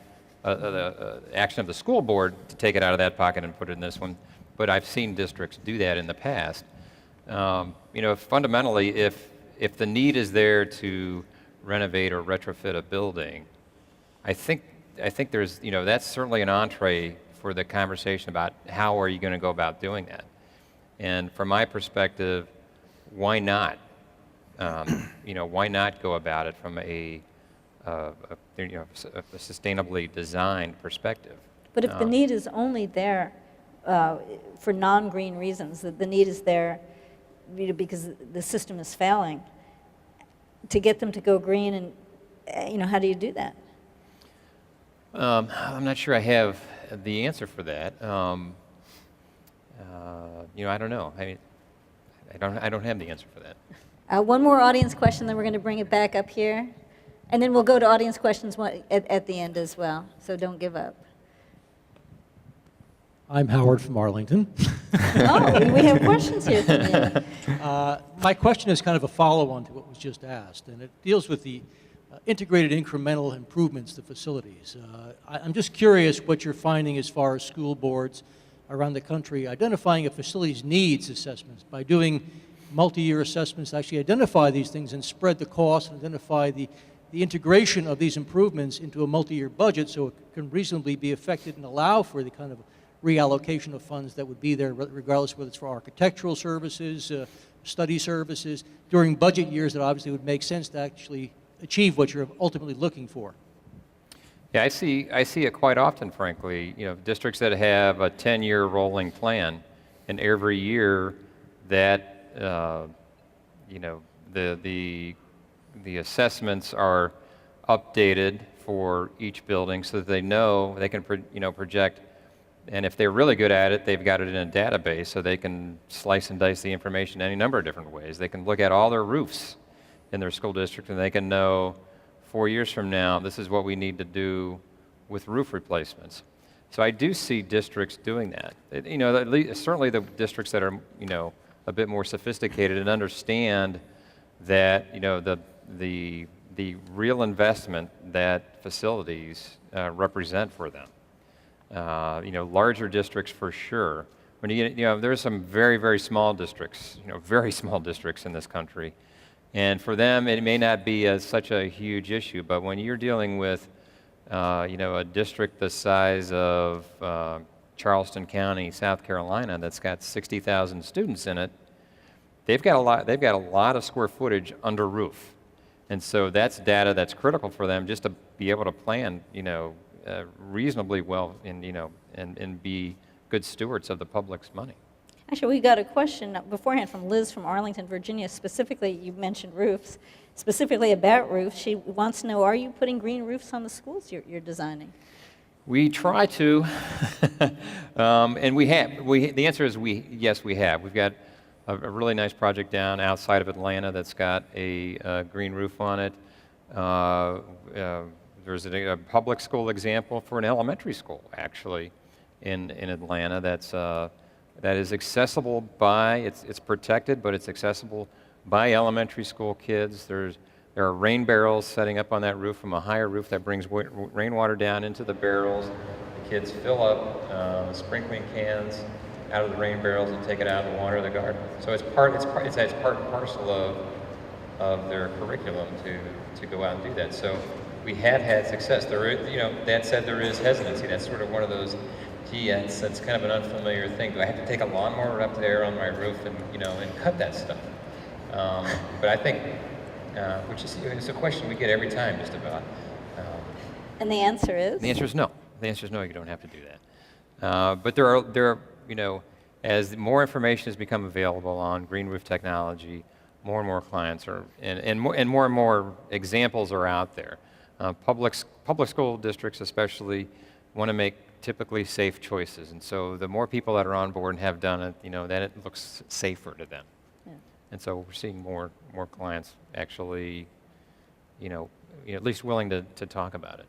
of the school board to take it out of that pocket and put it in this one, but I've seen districts do that in the past. You know, fundamentally, if the need is there to renovate or retrofit a building, I think there's, you know, that's certainly an entree for the conversation about how are you going to go about doing that. And from my perspective, why not? You know, why not go about it from a sustainably designed perspective? But if the need is only there for non-green reasons, that the need is there, you know, because the system is failing, to get them to go green, and you know, how do you do that? I'm not sure I have the answer for that. You know, I don't know. I mean, I don't have the answer for that. One more audience question, then we're going to bring it back up here. And then we'll go to audience questions at the end as well, so don't give up. I'm Howard from Arlington. Oh, we have questions here from you. My question is kind of a follow-on to what was just asked, and it deals with the integrated incremental improvements to facilities. I'm just curious what you're finding as far as school boards around the country identifying a facility's needs assessments by doing multi-year assessments to actually identify these things and spread the costs and identify the integration of these improvements into a multi-year budget so it can reasonably be affected and allow for the kind of reallocation of funds that would be there, regardless whether it's for architectural services, study services, during budget years that obviously would make sense to actually achieve what you're ultimately looking for. Yeah, I see it quite often, frankly. You know, districts that have a 10-year rolling plan, and every year that you know, the assessments are updated for each building so that they know they can project, and if they're really good at it, they've got it in a database so they can slice and dice the information any number of different ways. They can look at all their roofs in their school district and they can know 4 years from now this is what we need to do with roof replacements. So I do see districts doing that. You know, at least, certainly the districts that are, you know, a bit more sophisticated and understand that, you know, the real investment that facilities represent for them. You know, larger districts for sure. When you get, you know, there's some very, very small districts, you know, very small districts in this country, and for them it may not be such a huge issue. But when you're dealing with, you know, a district the size of Charleston County, South Carolina, that's got 60,000 students in it, they've got a lot of square footage under roof, and so that's data that's critical for them just to be able to plan, you know, reasonably well, and you know, and be good stewards of the public's money. Actually, we got a question beforehand from Liz from Arlington, Virginia. Specifically, you mentioned roofs. Specifically about roofs, she wants to know: are you putting green roofs on the schools you're designing? We try to, and we have. The answer is yes, we have. We've got a really nice project down outside of Atlanta that's got a green roof on it. There's a public school example for an elementary school, actually, in Atlanta that is accessible by, it's protected, but it's accessible by elementary school kids. There are rain barrels setting up on that roof from a higher roof that brings rainwater down into the barrels. The kids fill up sprinkling cans out of the rain barrels and take it out and water the garden. So it's part and parcel of their curriculum to go out and do that. So we have had success. There is, that said, there is hesitancy. That's sort of one of those, gee, that's kind of an unfamiliar thing. Do I have to take a lawnmower up there on my roof and and cut that stuff? But I think, which is it's a question we get every time, just about. And the answer is? The answer is no. The answer is no. You don't have to do that. But there are, as more information has become available on green roof technology, more and more clients are, and more examples are out there. Public school districts especially want to make typically safe choices, and so the more people that are on board and have done it, then it looks safer to them. Yeah. And so we're seeing more clients actually, at least willing to talk about it.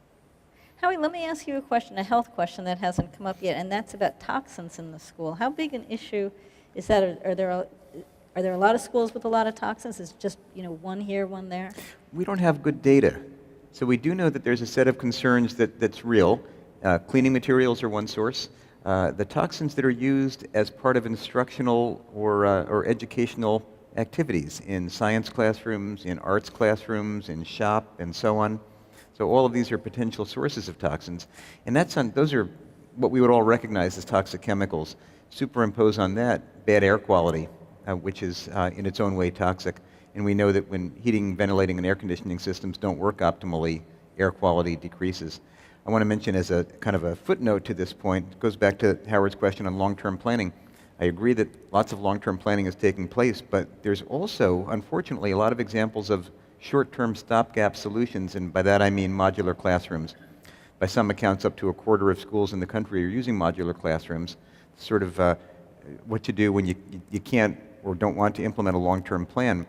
Howie, let me ask you a question, a health question that hasn't come up yet, and that's about toxins in the school. How big an issue is that? Are there a lot of schools with a lot of toxins? Is it just one here, one there? We don't have good data. So we do know that there's a set of concerns that's real. Cleaning materials are one source. The toxins that are used as part of instructional or educational activities in science classrooms, in arts classrooms, in shop, and so on. So all of these are potential sources of toxins. And those are what we would all recognize as toxic chemicals. Superimpose on that bad air quality, which is in its own way toxic. And we know that when heating, ventilating, and air conditioning systems don't work optimally, air quality decreases. I want to mention as a kind of a footnote to this point, it goes back to Howard's question on long-term planning. I agree that lots of long-term planning is taking place, but there's also, unfortunately, a lot of examples of short-term stopgap solutions, and by that I mean modular classrooms. By some accounts, up to a quarter of schools in the country are using modular classrooms, sort of what to do when you can't or don't want to implement a long-term plan.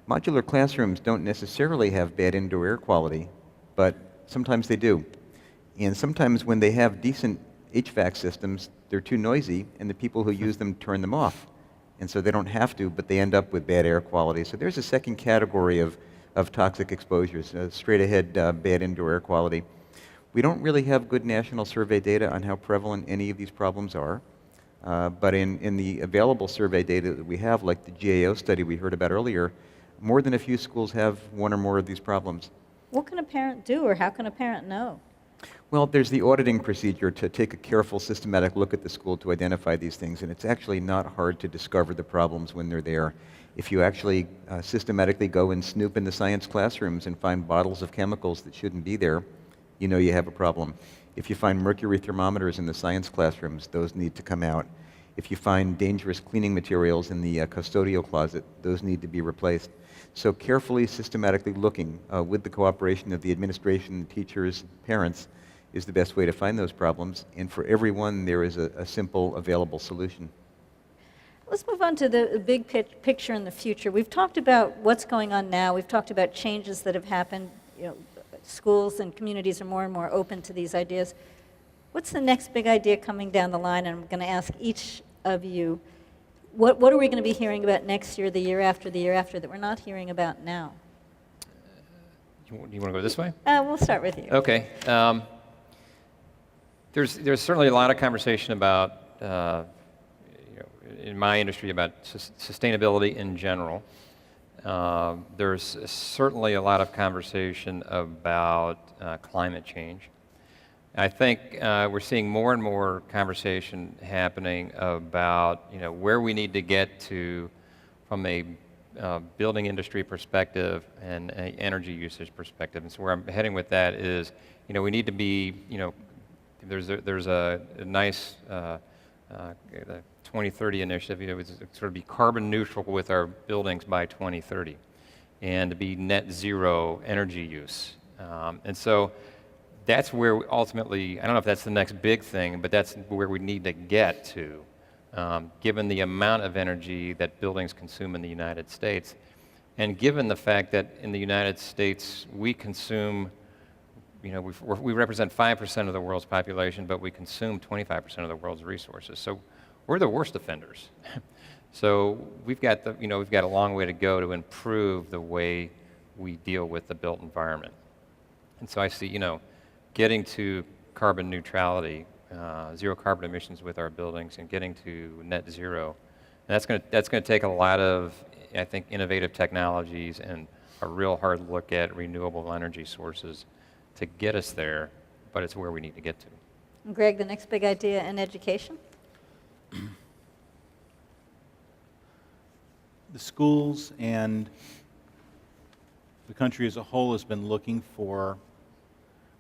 Modular classrooms don't necessarily have bad indoor air quality, but sometimes they do. And sometimes when they have decent HVAC systems, they're too noisy, and the people who use them turn them off. And so they don't have to, but they end up with bad air quality. So there's a second category of toxic exposures, straight ahead bad indoor air quality. We don't really have good national survey data on how prevalent any of these problems are. But in the available survey data that we have, like the GAO study we heard about earlier, more than a few schools have one or more of these problems. What can a parent do, or how can a parent know? Well, there's the auditing procedure to take a careful, systematic look at the school to identify these things, and it's actually not hard to discover the problems when they're there. If you actually systematically go and snoop in the science classrooms and find bottles of chemicals that shouldn't be there, you know you have a problem. If you find mercury thermometers in the science classrooms, those need to come out. If you find dangerous cleaning materials in the custodial closet, those need to be replaced. So carefully, systematically looking with the cooperation of the administration, teachers, parents, is the best way to find those problems. And for everyone, there is a simple, available solution. Let's move on to the big picture in the future. We've talked about what's going on now. We've talked about changes that have happened. Schools and communities are more and more open to these ideas. What's the next big idea coming down the line? And I'm going to ask each of you, what are we going to be hearing about next year, the year after, that we're not hearing about now? You want to go this way? We'll start with you. Okay. There's certainly a lot of conversation about, in my industry, about sustainability in general. There's certainly a lot of conversation about climate change. I think we're seeing more and more conversation happening about where we need to get to from a building industry perspective and an energy usage perspective. And so where I'm heading with that is, we need to be, there's a nice the 2030 initiative, it's sort of be carbon neutral with our buildings by 2030 and to be net zero energy use. And so that's where ultimately, I don't know if that's the next big thing, but that's where we need to get to, given the amount of energy that buildings consume in the United States, and given the fact that in the United States we consume, we represent 5% of the world's population, but we consume 25% of the world's resources. So we're the worst offenders. So we've got a long way to go to improve the way we deal with the built environment. And so I see, getting to carbon neutrality zero carbon emissions with our buildings and getting to net zero. And that's going to take a lot of, I think, innovative technologies and a real hard look at renewable energy sources to get us there, but it's where we need to get to. And Greg, the next big idea in education? The schools and the country as a whole has been looking for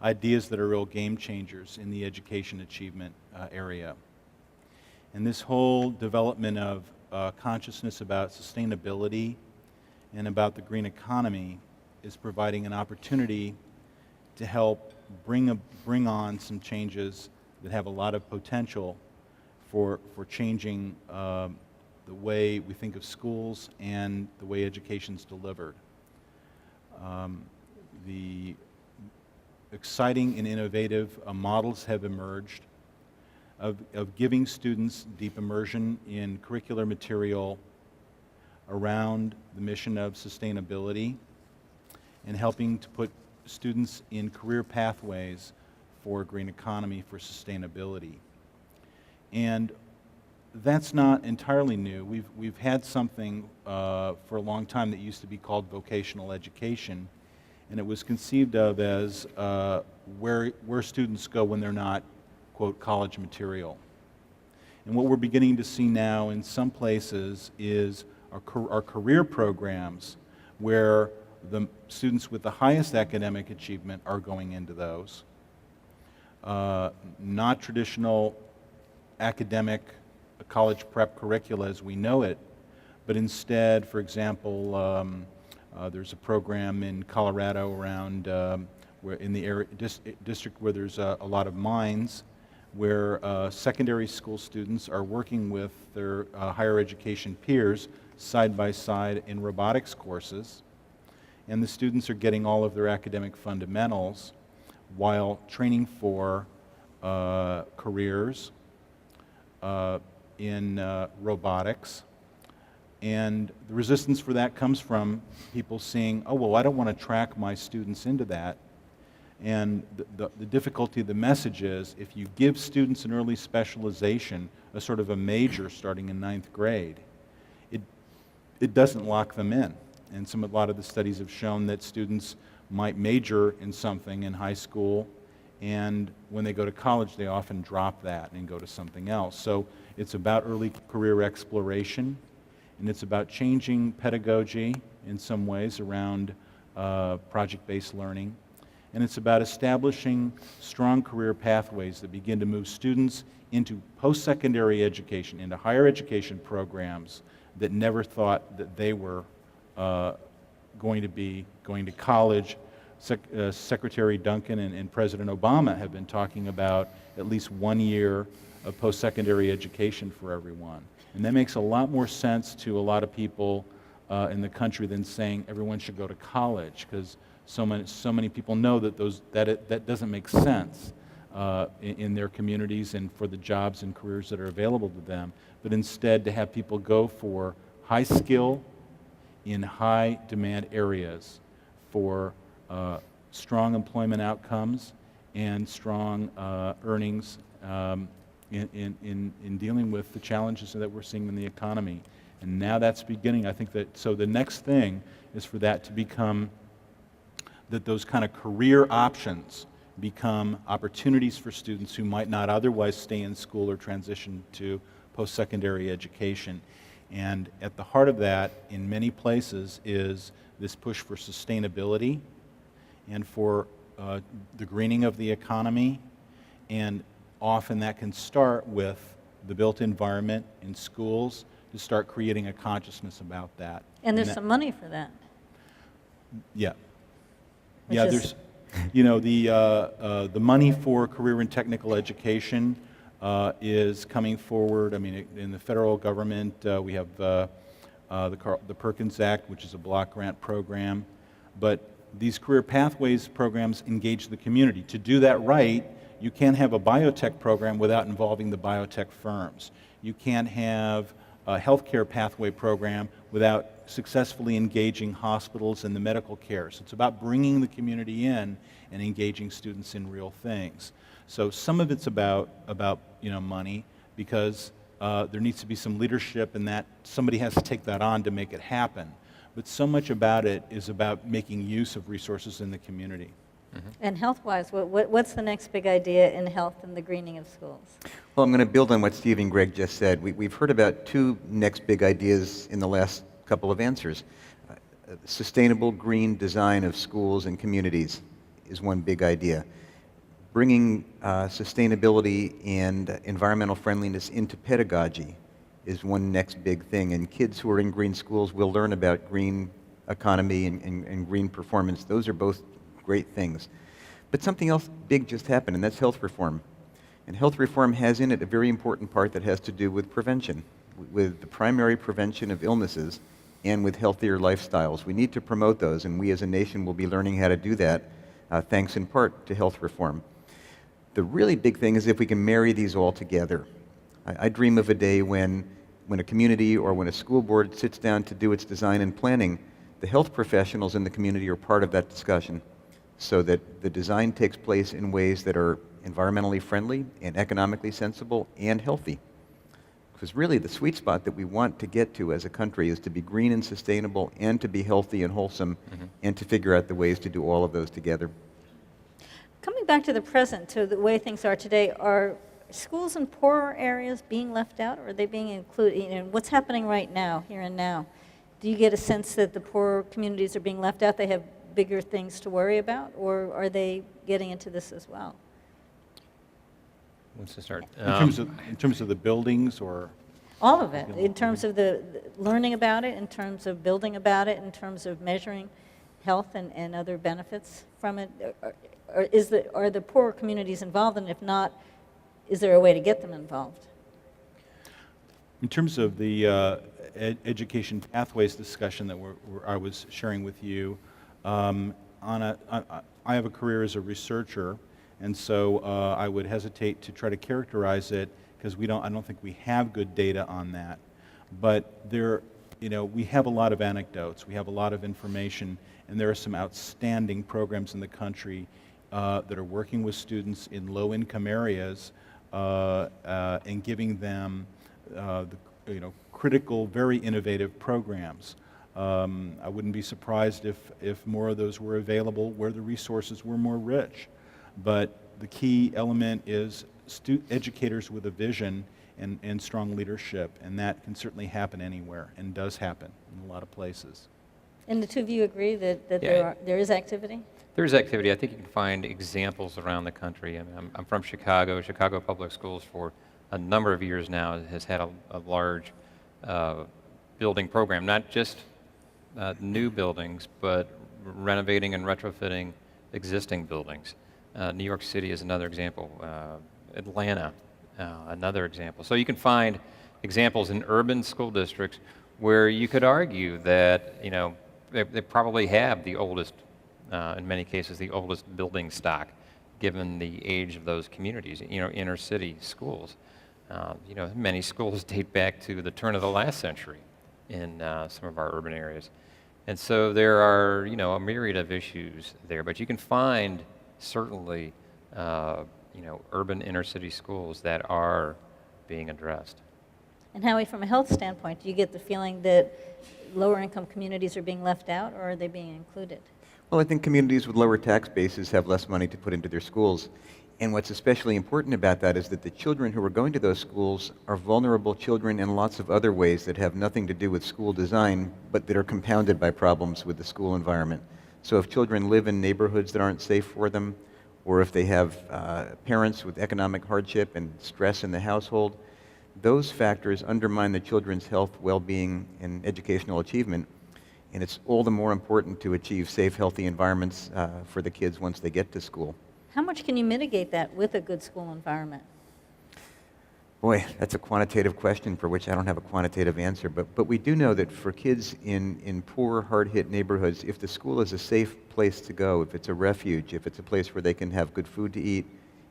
ideas that are real game changers in the education achievement area. And this whole development of consciousness about sustainability and about the green economy is providing an opportunity to help bring on some changes that have a lot of potential for changing the way we think of schools and the way education's delivered. The exciting and innovative models have emerged of giving students deep immersion in curricular material around the mission of sustainability and helping to put students in career pathways for green economy, for sustainability. And that's not entirely new. We've had something for a long time that used to be called vocational education, and it was conceived of as where students go when they're not, quote, college material. And what we're beginning to see now in some places is our career programs where the students with the highest academic achievement are going into those. Not traditional academic college prep curricula as we know it, but instead, for example, there's a program in Colorado around where in the area, district where there's a lot of mines, where secondary school students are working with their higher education peers side by side in robotics courses, and the students are getting all of their academic fundamentals while training for careers in robotics. And the resistance for that comes from people seeing, oh, well, I don't want to track my students into that. And the difficulty of the message is, if you give students an early specialization, a sort of a major starting in 9th grade, it doesn't lock them in. And a lot of the studies have shown that students might major in something in high school, and when they go to college, they often drop that and go to something else. So it's about early career exploration, and it's about changing pedagogy in some ways around project-based learning. And it's about establishing strong career pathways that begin to move students into post-secondary education, into higher education programs that never thought that they were going to college. Secretary Duncan and President Obama have been talking about at least 1 year of post-secondary education for everyone. And that makes a lot more sense to a lot of people in the country than saying everyone should go to college, because so many people know that that doesn't make sense in their communities and for the jobs and careers that are available to them. But instead, to have people go for high skill in high demand areas for strong employment outcomes and strong earnings in dealing with the challenges that we're seeing in the economy. And now that's beginning. I think that, so the next thing is for that to become, that those kind of career options become opportunities for students who might not otherwise stay in school or transition to post-secondary education. And at the heart of that, in many places, is this push for sustainability and for the greening of the economy. And often that can start with the built environment in schools to start creating a consciousness about that. And there's some money for that. Yeah. Which Yeah, is- there's, you know, the money for career and technical education is coming forward. I mean, in the federal government, we have the Perkins Act, which is a block grant program. But these career pathways programs engage the community. To do that right, you can't have a biotech program without involving the biotech firms. You can't have a healthcare pathway program without successfully engaging hospitals and the medical care. So it's about bringing the community in and engaging students in real things. So some of it's about money, because there needs to be some leadership, and that somebody has to take that on to make it happen. But so much about it is about making use of resources in the community. And health-wise, what's the next big idea in health and the greening of schools? Well, I'm going to build on what Steve and Greg just said. We've heard about two next big ideas in the last couple of answers. Sustainable green design of schools and communities is one big idea. Bringing sustainability and environmental friendliness into pedagogy is one next big thing. And kids who are in green schools will learn about green economy and green performance. Those are both great things. But something else big just happened, and that's health reform. And health reform has in it a very important part that has to do with prevention, with the primary prevention of illnesses and with healthier lifestyles. We need to promote those, and we as a nation will be learning how to do that, thanks in part to health reform. The really big thing is if we can marry these all together. I dream of a day when a community or when a school board sits down to do its design and planning, the health professionals in the community are part of that discussion, so that the design takes place in ways that are environmentally friendly and economically sensible and healthy. Because really the sweet spot that we want to get to as a country is to be green and sustainable and to be healthy and wholesome, and to figure out the ways to do all of those together. Coming back to the present, to the way things are today, are schools in poorer areas being left out, or are they being included? And what's happening right now, here and now? Do you get a sense that the poorer communities are being left out? They have bigger things to worry about, or are they getting into this as well? Wants to start? In terms of the buildings, or All of it, in terms of the learning about it, in terms of building about it, in terms of measuring health and other benefits from it. Are the poorer communities involved, and if not, is there a way to get them involved? in terms of the education pathways discussion that I was sharing with you, I have a career as a researcher, and so I would hesitate to try to characterize it because I don't think we have good data on that. But we have a lot of anecdotes, we have a lot of information, and there are some outstanding programs in the country that are working with students in low-income areas and giving them critical, very innovative programs. I wouldn't be surprised if more of those were available where the resources were more rich. But the key element is educators with a vision and strong leadership, and that can certainly happen anywhere and does happen in a lot of places. And the two of you agree that Yeah. there is activity? There's activity. I think you can find examples around the country. I mean, I'm from Chicago. Chicago Public Schools for a number of years now has had a large building program, not just new buildings, but renovating and retrofitting existing buildings. New York City is another example. Atlanta, another example. So you can find examples in urban school districts where you could argue that they probably have the oldest, in many cases, the oldest building stock, given the age of those communities. Inner city schools. Many schools date back to the turn of the last century in some of our urban areas. And so there are, a myriad of issues there, but you can find certainly, urban inner city schools that are being addressed. And Howie, from a health standpoint, do you get the feeling that lower income communities are being left out, or are they being included? Well, I think communities with lower tax bases have less money to put into their schools. And what's especially important about that is that the children who are going to those schools are vulnerable children in lots of other ways that have nothing to do with school design, but that are compounded by problems with the school environment. So if children live in neighborhoods that aren't safe for them, or if they have parents with economic hardship and stress in the household, those factors undermine the children's health, well-being, and educational achievement. And it's all the more important to achieve safe, healthy environments for the kids once they get to school. How much can you mitigate that with a good school environment? Boy, that's a quantitative question for which I don't have a quantitative answer. But we do know that for kids in poor, hard-hit neighborhoods, if the school is a safe place to go, if it's a refuge, if it's a place where they can have good food to eat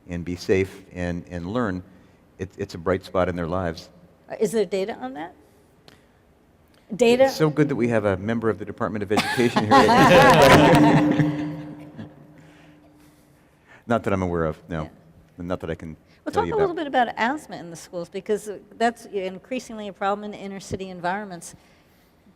and be safe and learn, it's a bright spot in their lives. Is there data on that? Data? It's so good that we have a member of the Department of Education here. Not that I'm aware of, no. Yeah. Not that I can Well, tell talk you a little about. bit about asthma in the schools, because that's increasingly a problem in inner city environments.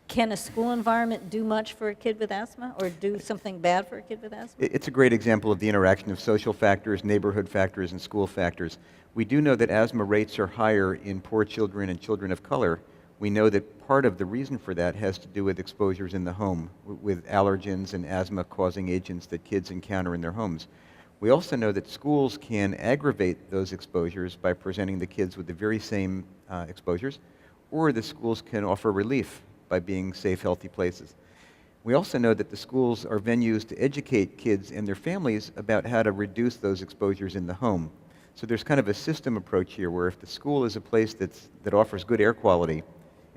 Can a school environment do much for a kid with asthma, or do something bad for a kid with asthma? It's a great example of the interaction of social factors, neighborhood factors, and school factors. We do know that asthma rates are higher in poor children and children of color. We know that part of the reason for that has to do with exposures in the home, with allergens and asthma-causing agents that kids encounter in their homes. We also know that schools can aggravate those exposures by presenting the kids with the very same exposures, or the schools can offer relief by being safe, healthy places. We also know that the schools are venues to educate kids and their families about how to reduce those exposures in the home. So there's kind of a system approach here where if the school is a place that offers good air quality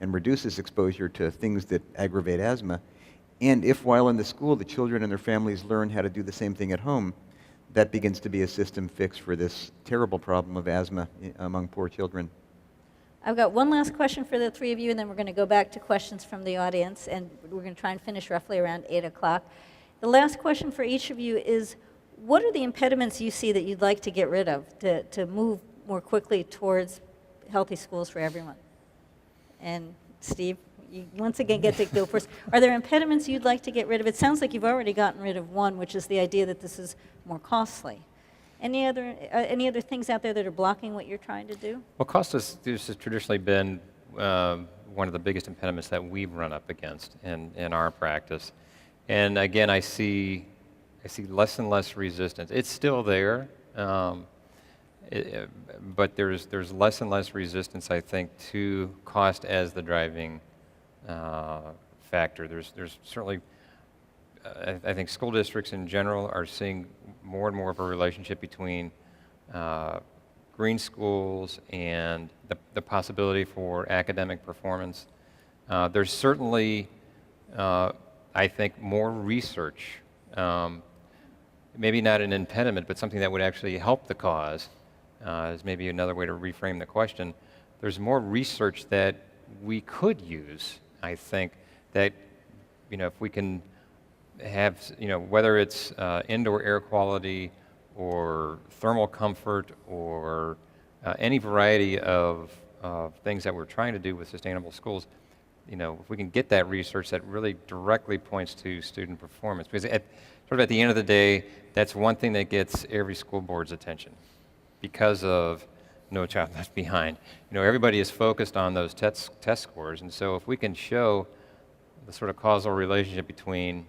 and reduces exposure to things that aggravate asthma, and if while in the school the children and their families learn how to do the same thing at home, that begins to be a system fix for this terrible problem of asthma among poor children. I've got one last question for the three of you, and then we're going to go back to questions from the audience, and we're going to try and finish roughly around 8 o'clock. The last question for each of you is, what are the impediments you see that you'd like to get rid of to move more quickly towards healthy schools for everyone? And Steve, you once again get to go first. Are there impediments you'd like to get rid of? It sounds like you've already gotten rid of one, which is the idea that this is more costly. Any other things out there that are blocking what you're trying to do? Well, cost has traditionally been one of the biggest impediments that we've run up against in our practice. And again, I see less and less resistance. It's still there, but there's less and less resistance, I think, to cost as the driving factor. There's certainly, I think school districts in general are seeing more and more of a relationship between green schools and the possibility for academic performance. There's certainly, I think, more research, maybe not an impediment, but something that would actually help the cause, is maybe another way to reframe the question. There's more research that we could use, I think, that, if we can have, whether it's indoor air quality or thermal comfort or any variety of things that we're trying to do with sustainable schools, if we can get that research that really directly points to student performance. Because at the end of the day, that's one thing that gets every school board's attention because of No Child Left Behind. Everybody is focused on those test scores, and so if we can show the sort of causal relationship between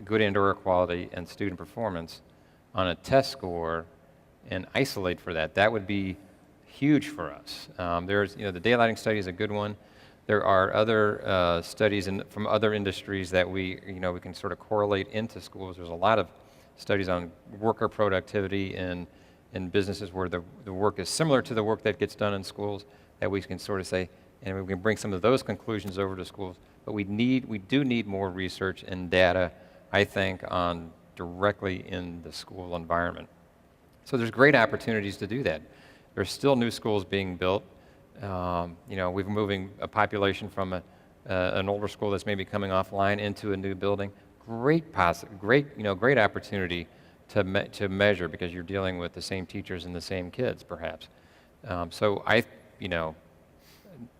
good indoor air quality and student performance on a test score and isolate for that, that would be huge for us. There's, the daylighting study is a good one. There are other studies from other industries that we can sort of correlate into schools. There's a lot of studies on worker productivity in businesses where the work is similar to the work that gets done in schools, that we can sort of say, and we can bring some of those conclusions over to schools. But we do need more research and data, I think, on directly in the school environment. So there's great opportunities to do that. There's still new schools being built. We're moving a population from an older school that's maybe coming offline into a new building. Great opportunity to measure, because you're dealing with the same teachers and the same kids, perhaps. So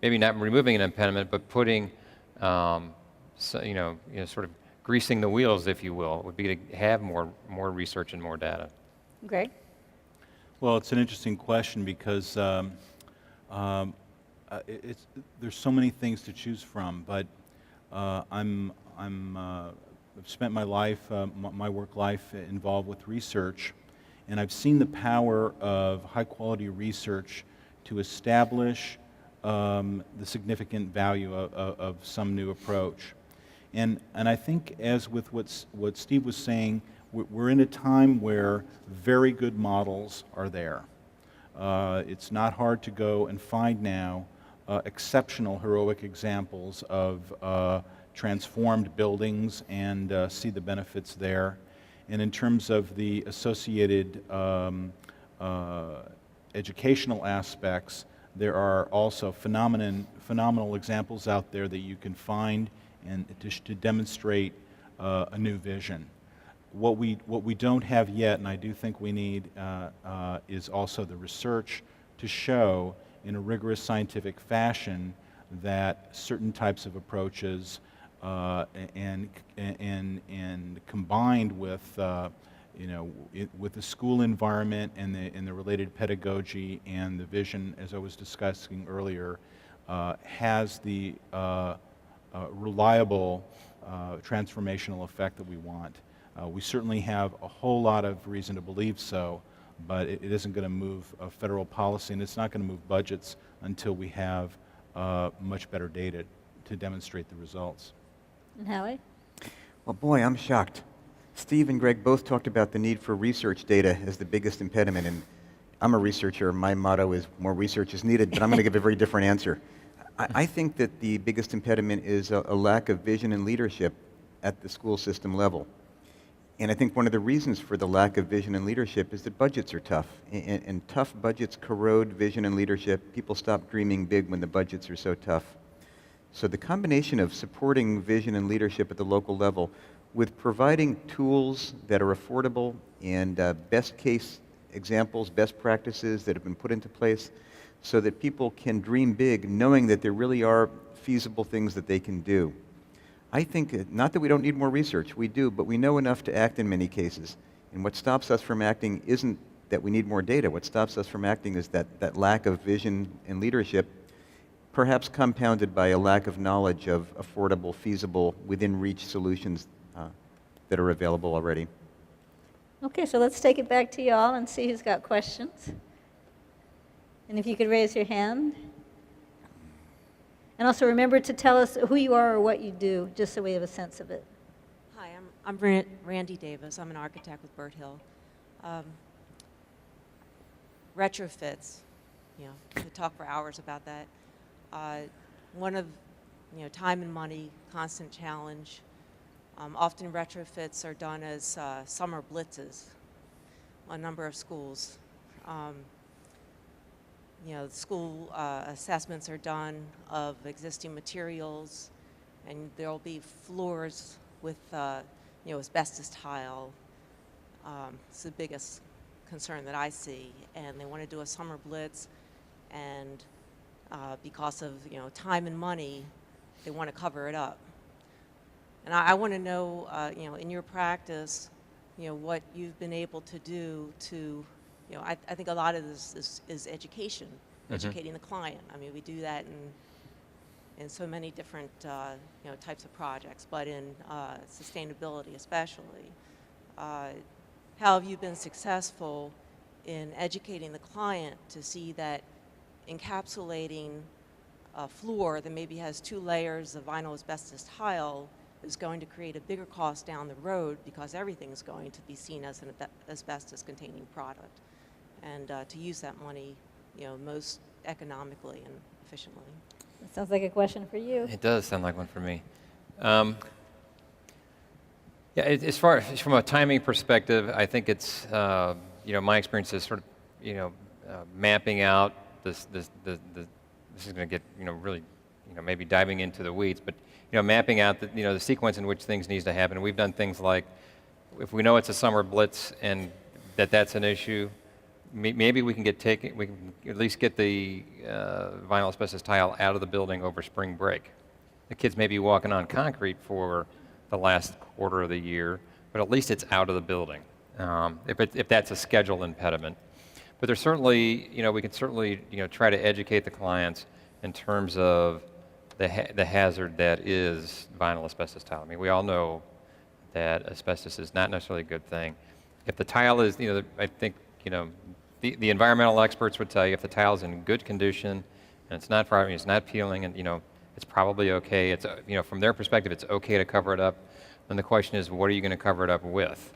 maybe not removing an impediment, but putting, sort of greasing the wheels, if you will, would be to have more research and more data. Greg? Well, it's an interesting question because there's so many things to choose from, but I've spent my life, my work life involved with research, and I've seen the power of high-quality research to establish the significant value of some new approach. And I think, as with what Steve was saying, we're in a time where very good models are there. It's not hard to go and find now exceptional, heroic examples of transformed buildings and see the benefits there. And in terms of the associated educational aspects, there are also phenomenal examples out there that you can find and to demonstrate a new vision. what we don't have yet, and I do think we need, is also the research to show in a rigorous scientific fashion that certain types of approaches and combined with with the school environment and the related pedagogy and the vision, as I was discussing earlier, has the reliable transformational effect that we want. We certainly have a whole lot of reason to believe so, but it isn't going to move federal policy, and it's not going to move budgets until we have much better data to demonstrate the results. And Howie? Well, boy, I'm shocked. Steve and Greg both talked about the need for research data as the biggest impediment, and I'm a researcher. My motto is more research is needed, but I'm going to give a very different answer. I think that the biggest impediment is a lack of vision and leadership at the school system level. And I think one of the reasons for the lack of vision and leadership is that budgets are tough. And tough budgets corrode vision and leadership. People stop dreaming big when the budgets are so tough. So the combination of supporting vision and leadership at the local level with providing tools that are affordable and best case examples, best practices that have been put into place so that people can dream big knowing that there really are feasible things that they can do. I think, not that we don't need more research, we do, but we know enough to act in many cases. And what stops us from acting isn't that we need more data. What stops us from acting is that lack of vision and leadership, perhaps compounded by a lack of knowledge of affordable, feasible, within reach solutions that are available already. Okay, so let's take it back to y'all and see who's got questions. And if you could raise your hand. And also remember to tell us who you are or what you do, just so we have a sense of it. Hi, I'm Randy Davis. I'm an architect with Burt Hill. Retrofits, we could talk for hours about that. One of, time and money, constant challenge. Often retrofits are done as summer blitzes on a number of schools. School assessments are done of existing materials, and there'll be floors with, asbestos tile. It's the biggest concern that I see, and they want to do a summer blitz, and because of time and money, they want to cover it up. And I want to know, in your practice, what you've been able to do to, I think a lot of this is education, educating the client. I mean, we do that in so many different, types of projects, but in sustainability especially. How have you been successful in educating the client to see that encapsulating a floor that maybe has 2 layers of vinyl asbestos tile is going to create a bigger cost down the road because everything's going to be seen as an asbestos-containing product, and to use that money, most economically and efficiently. That sounds like a question for you. It does sound like one for me. As far as from a timing perspective, I think it's my experience is sort of mapping out this is going to get really maybe diving into the weeds, but mapping out the sequence in which things need to happen. We've done things like, if we know it's a summer blitz and that's an issue, maybe we can at least get the vinyl asbestos tile out of the building over spring break. The kids may be walking on concrete for the last quarter of the year, but at least it's out of the building, if that's a schedule impediment. But there's certainly, we can certainly, try to educate the clients in terms of the hazard that is vinyl asbestos tile. I mean, we all know that asbestos is not necessarily a good thing. If the tile is, I think, the environmental experts would tell you if the tile is in good condition and it's not peeling, and it's probably okay. It's from their perspective, it's okay to cover it up. Then the question is, what are you going to cover it up with?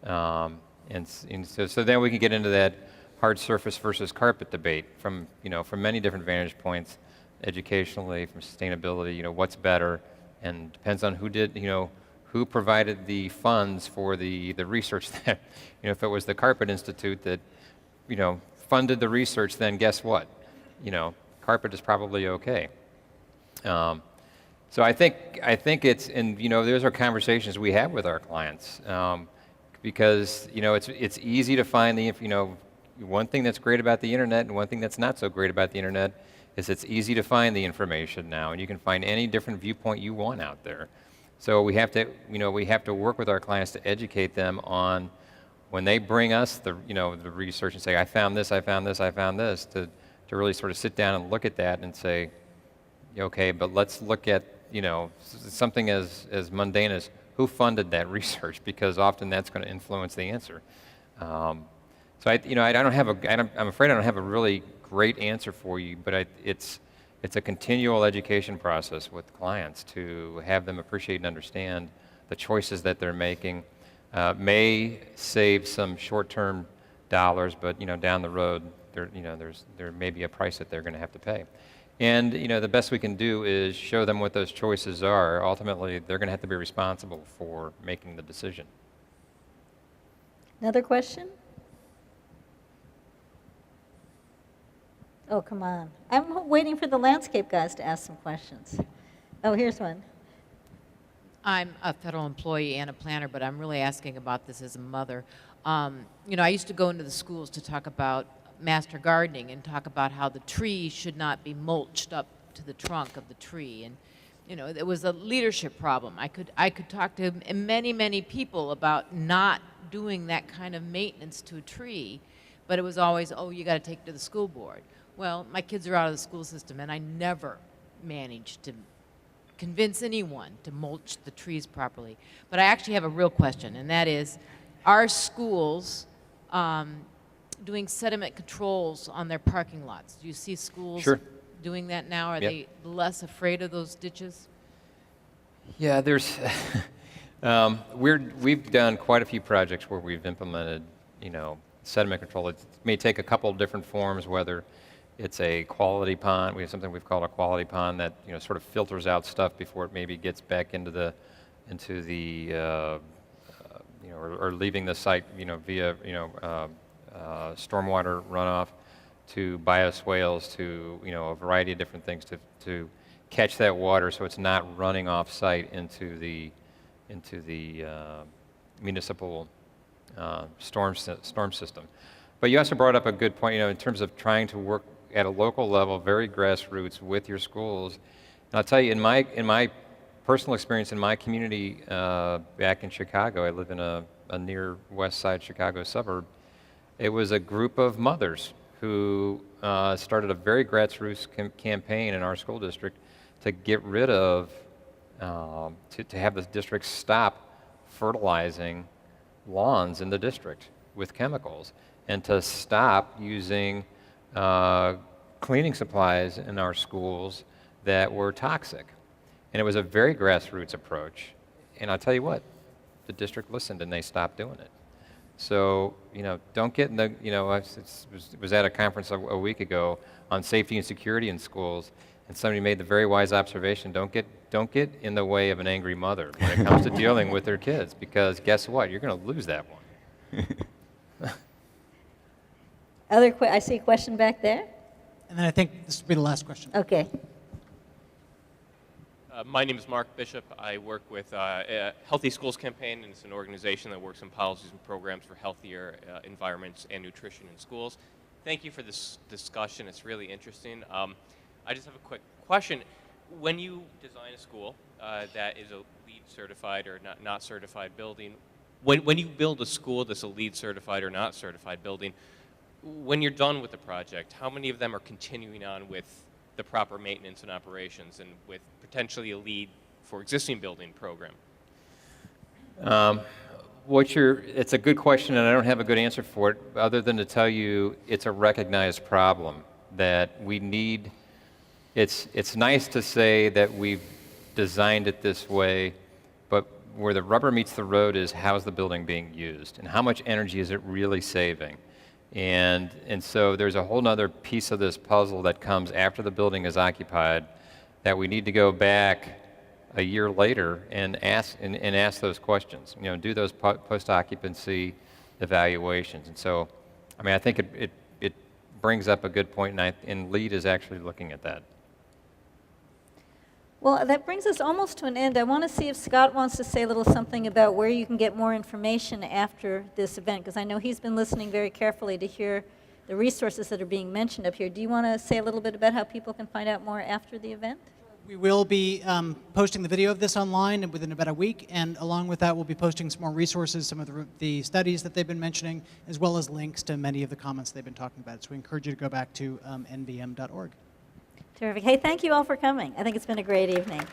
And so then we can get into that hard surface versus carpet debate from many different vantage points, educationally, from sustainability. What's better, and depends on who provided the funds for the research. That if it was the Carpet Institute that funded the research, then guess what? Carpet is probably okay. So I think it's, and those are conversations we have with our clients. because it's easy to find one thing that's great about the internet and one thing that's not so great about the internet is it's easy to find the information now, and you can find any different viewpoint you want out there. So we have to work with our clients to educate them on when they bring us the research and say, I found this, I found this, I found this, to really sort of sit down and look at that and say, okay, but let's look at something as mundane as who funded that research, because often that's going to influence the answer. So I'm afraid I don't have a really great answer for you, but it's a continual education process with clients to have them appreciate and understand the choices that they're making. May save some short-term dollars, but down the road there may be a price that they're going to have to pay. And the best we can do is show them what those choices are. Ultimately, they're going to have to be responsible for making the decision. Another question? Oh, come on. I'm waiting for the landscape guys to ask some questions. Oh, here's one. I'm a federal employee and a planner, but I'm really asking about this as a mother. I used to go into the schools to talk about master gardening and talk about how the tree should not be mulched up to the trunk of the tree. And, it was a leadership problem. I could talk to many people about not doing that kind of maintenance to a tree, but it was always, oh, you got to take it to the school board. Well, my kids are out of the school system, and I never managed to convince anyone to mulch the trees properly. But I actually have a real question, and that is, are schools doing sediment controls on their parking lots? Do you see schools doing that now? Are they less afraid of those ditches? Yeah, there's we've done quite a few projects where we've implemented sediment control. It may take a couple of different forms, whether it's a quality pond. We have something we've called a quality pond that sort of filters out stuff before it maybe gets back into the or leaving the site via stormwater runoff, to bioswales, to a variety of different things to catch that water so it's not running off site into the municipal storm system. But you also brought up a good point, in terms of trying to work at a local level, very grassroots, with your schools. And I'll tell you, in my personal experience in my community back in Chicago, I live in a near west side Chicago suburb. It was a group of mothers who started a very grassroots campaign in our school district to get rid of, to have the district stop fertilizing lawns in the district with chemicals, and to stop using cleaning supplies in our schools that were toxic. And it was a very grassroots approach. And I'll tell you what, the district listened and they stopped doing it. So, don't get in the, I was at a conference a week ago on safety and security in schools, and somebody made the very wise observation, don't get in the way of an angry mother when it comes to dealing with their kids, because guess what, you're going to lose that one. I see a question back there. And then I think this will be the last question. Okay. My name is Mark Bishop. I work with Healthy Schools Campaign, and it's an organization that works on policies and programs for healthier environments and nutrition in schools. Thank you for this discussion. It's really interesting. I just have a quick question. When you design a school that is a LEED certified or not certified building, when you build a school that's a LEED certified or not certified building, when you're done with the project, how many of them are continuing on with the proper maintenance and operations and with potentially a LEED for existing building program? It's a good question, and I don't have a good answer for it, other than to tell you it's a recognized problem that we need. It's nice to say that we've designed it this way, but where the rubber meets the road is how's the building being used and how much energy is it really saving. And so there's a whole other piece of this puzzle that comes after the building is occupied that we need to go back a year later and ask those questions. Do those post-occupancy evaluations. And so, I think it brings up a good point, and LEED is actually looking at that. Well, that brings us almost to an end. I want to see if Scott wants to say a little something about where you can get more information after this event, because I know he's been listening very carefully to hear the resources that are being mentioned up here. Do you want to say a little bit about how people can find out more after the event? We will be posting the video of this online within about a week, and along with that, we'll be posting some more resources, some of the studies that they've been mentioning, as well as links to many of the comments they've been talking about. So we encourage you to go back to nbm.org. Terrific. Hey, thank you all for coming. I think it's been a great evening.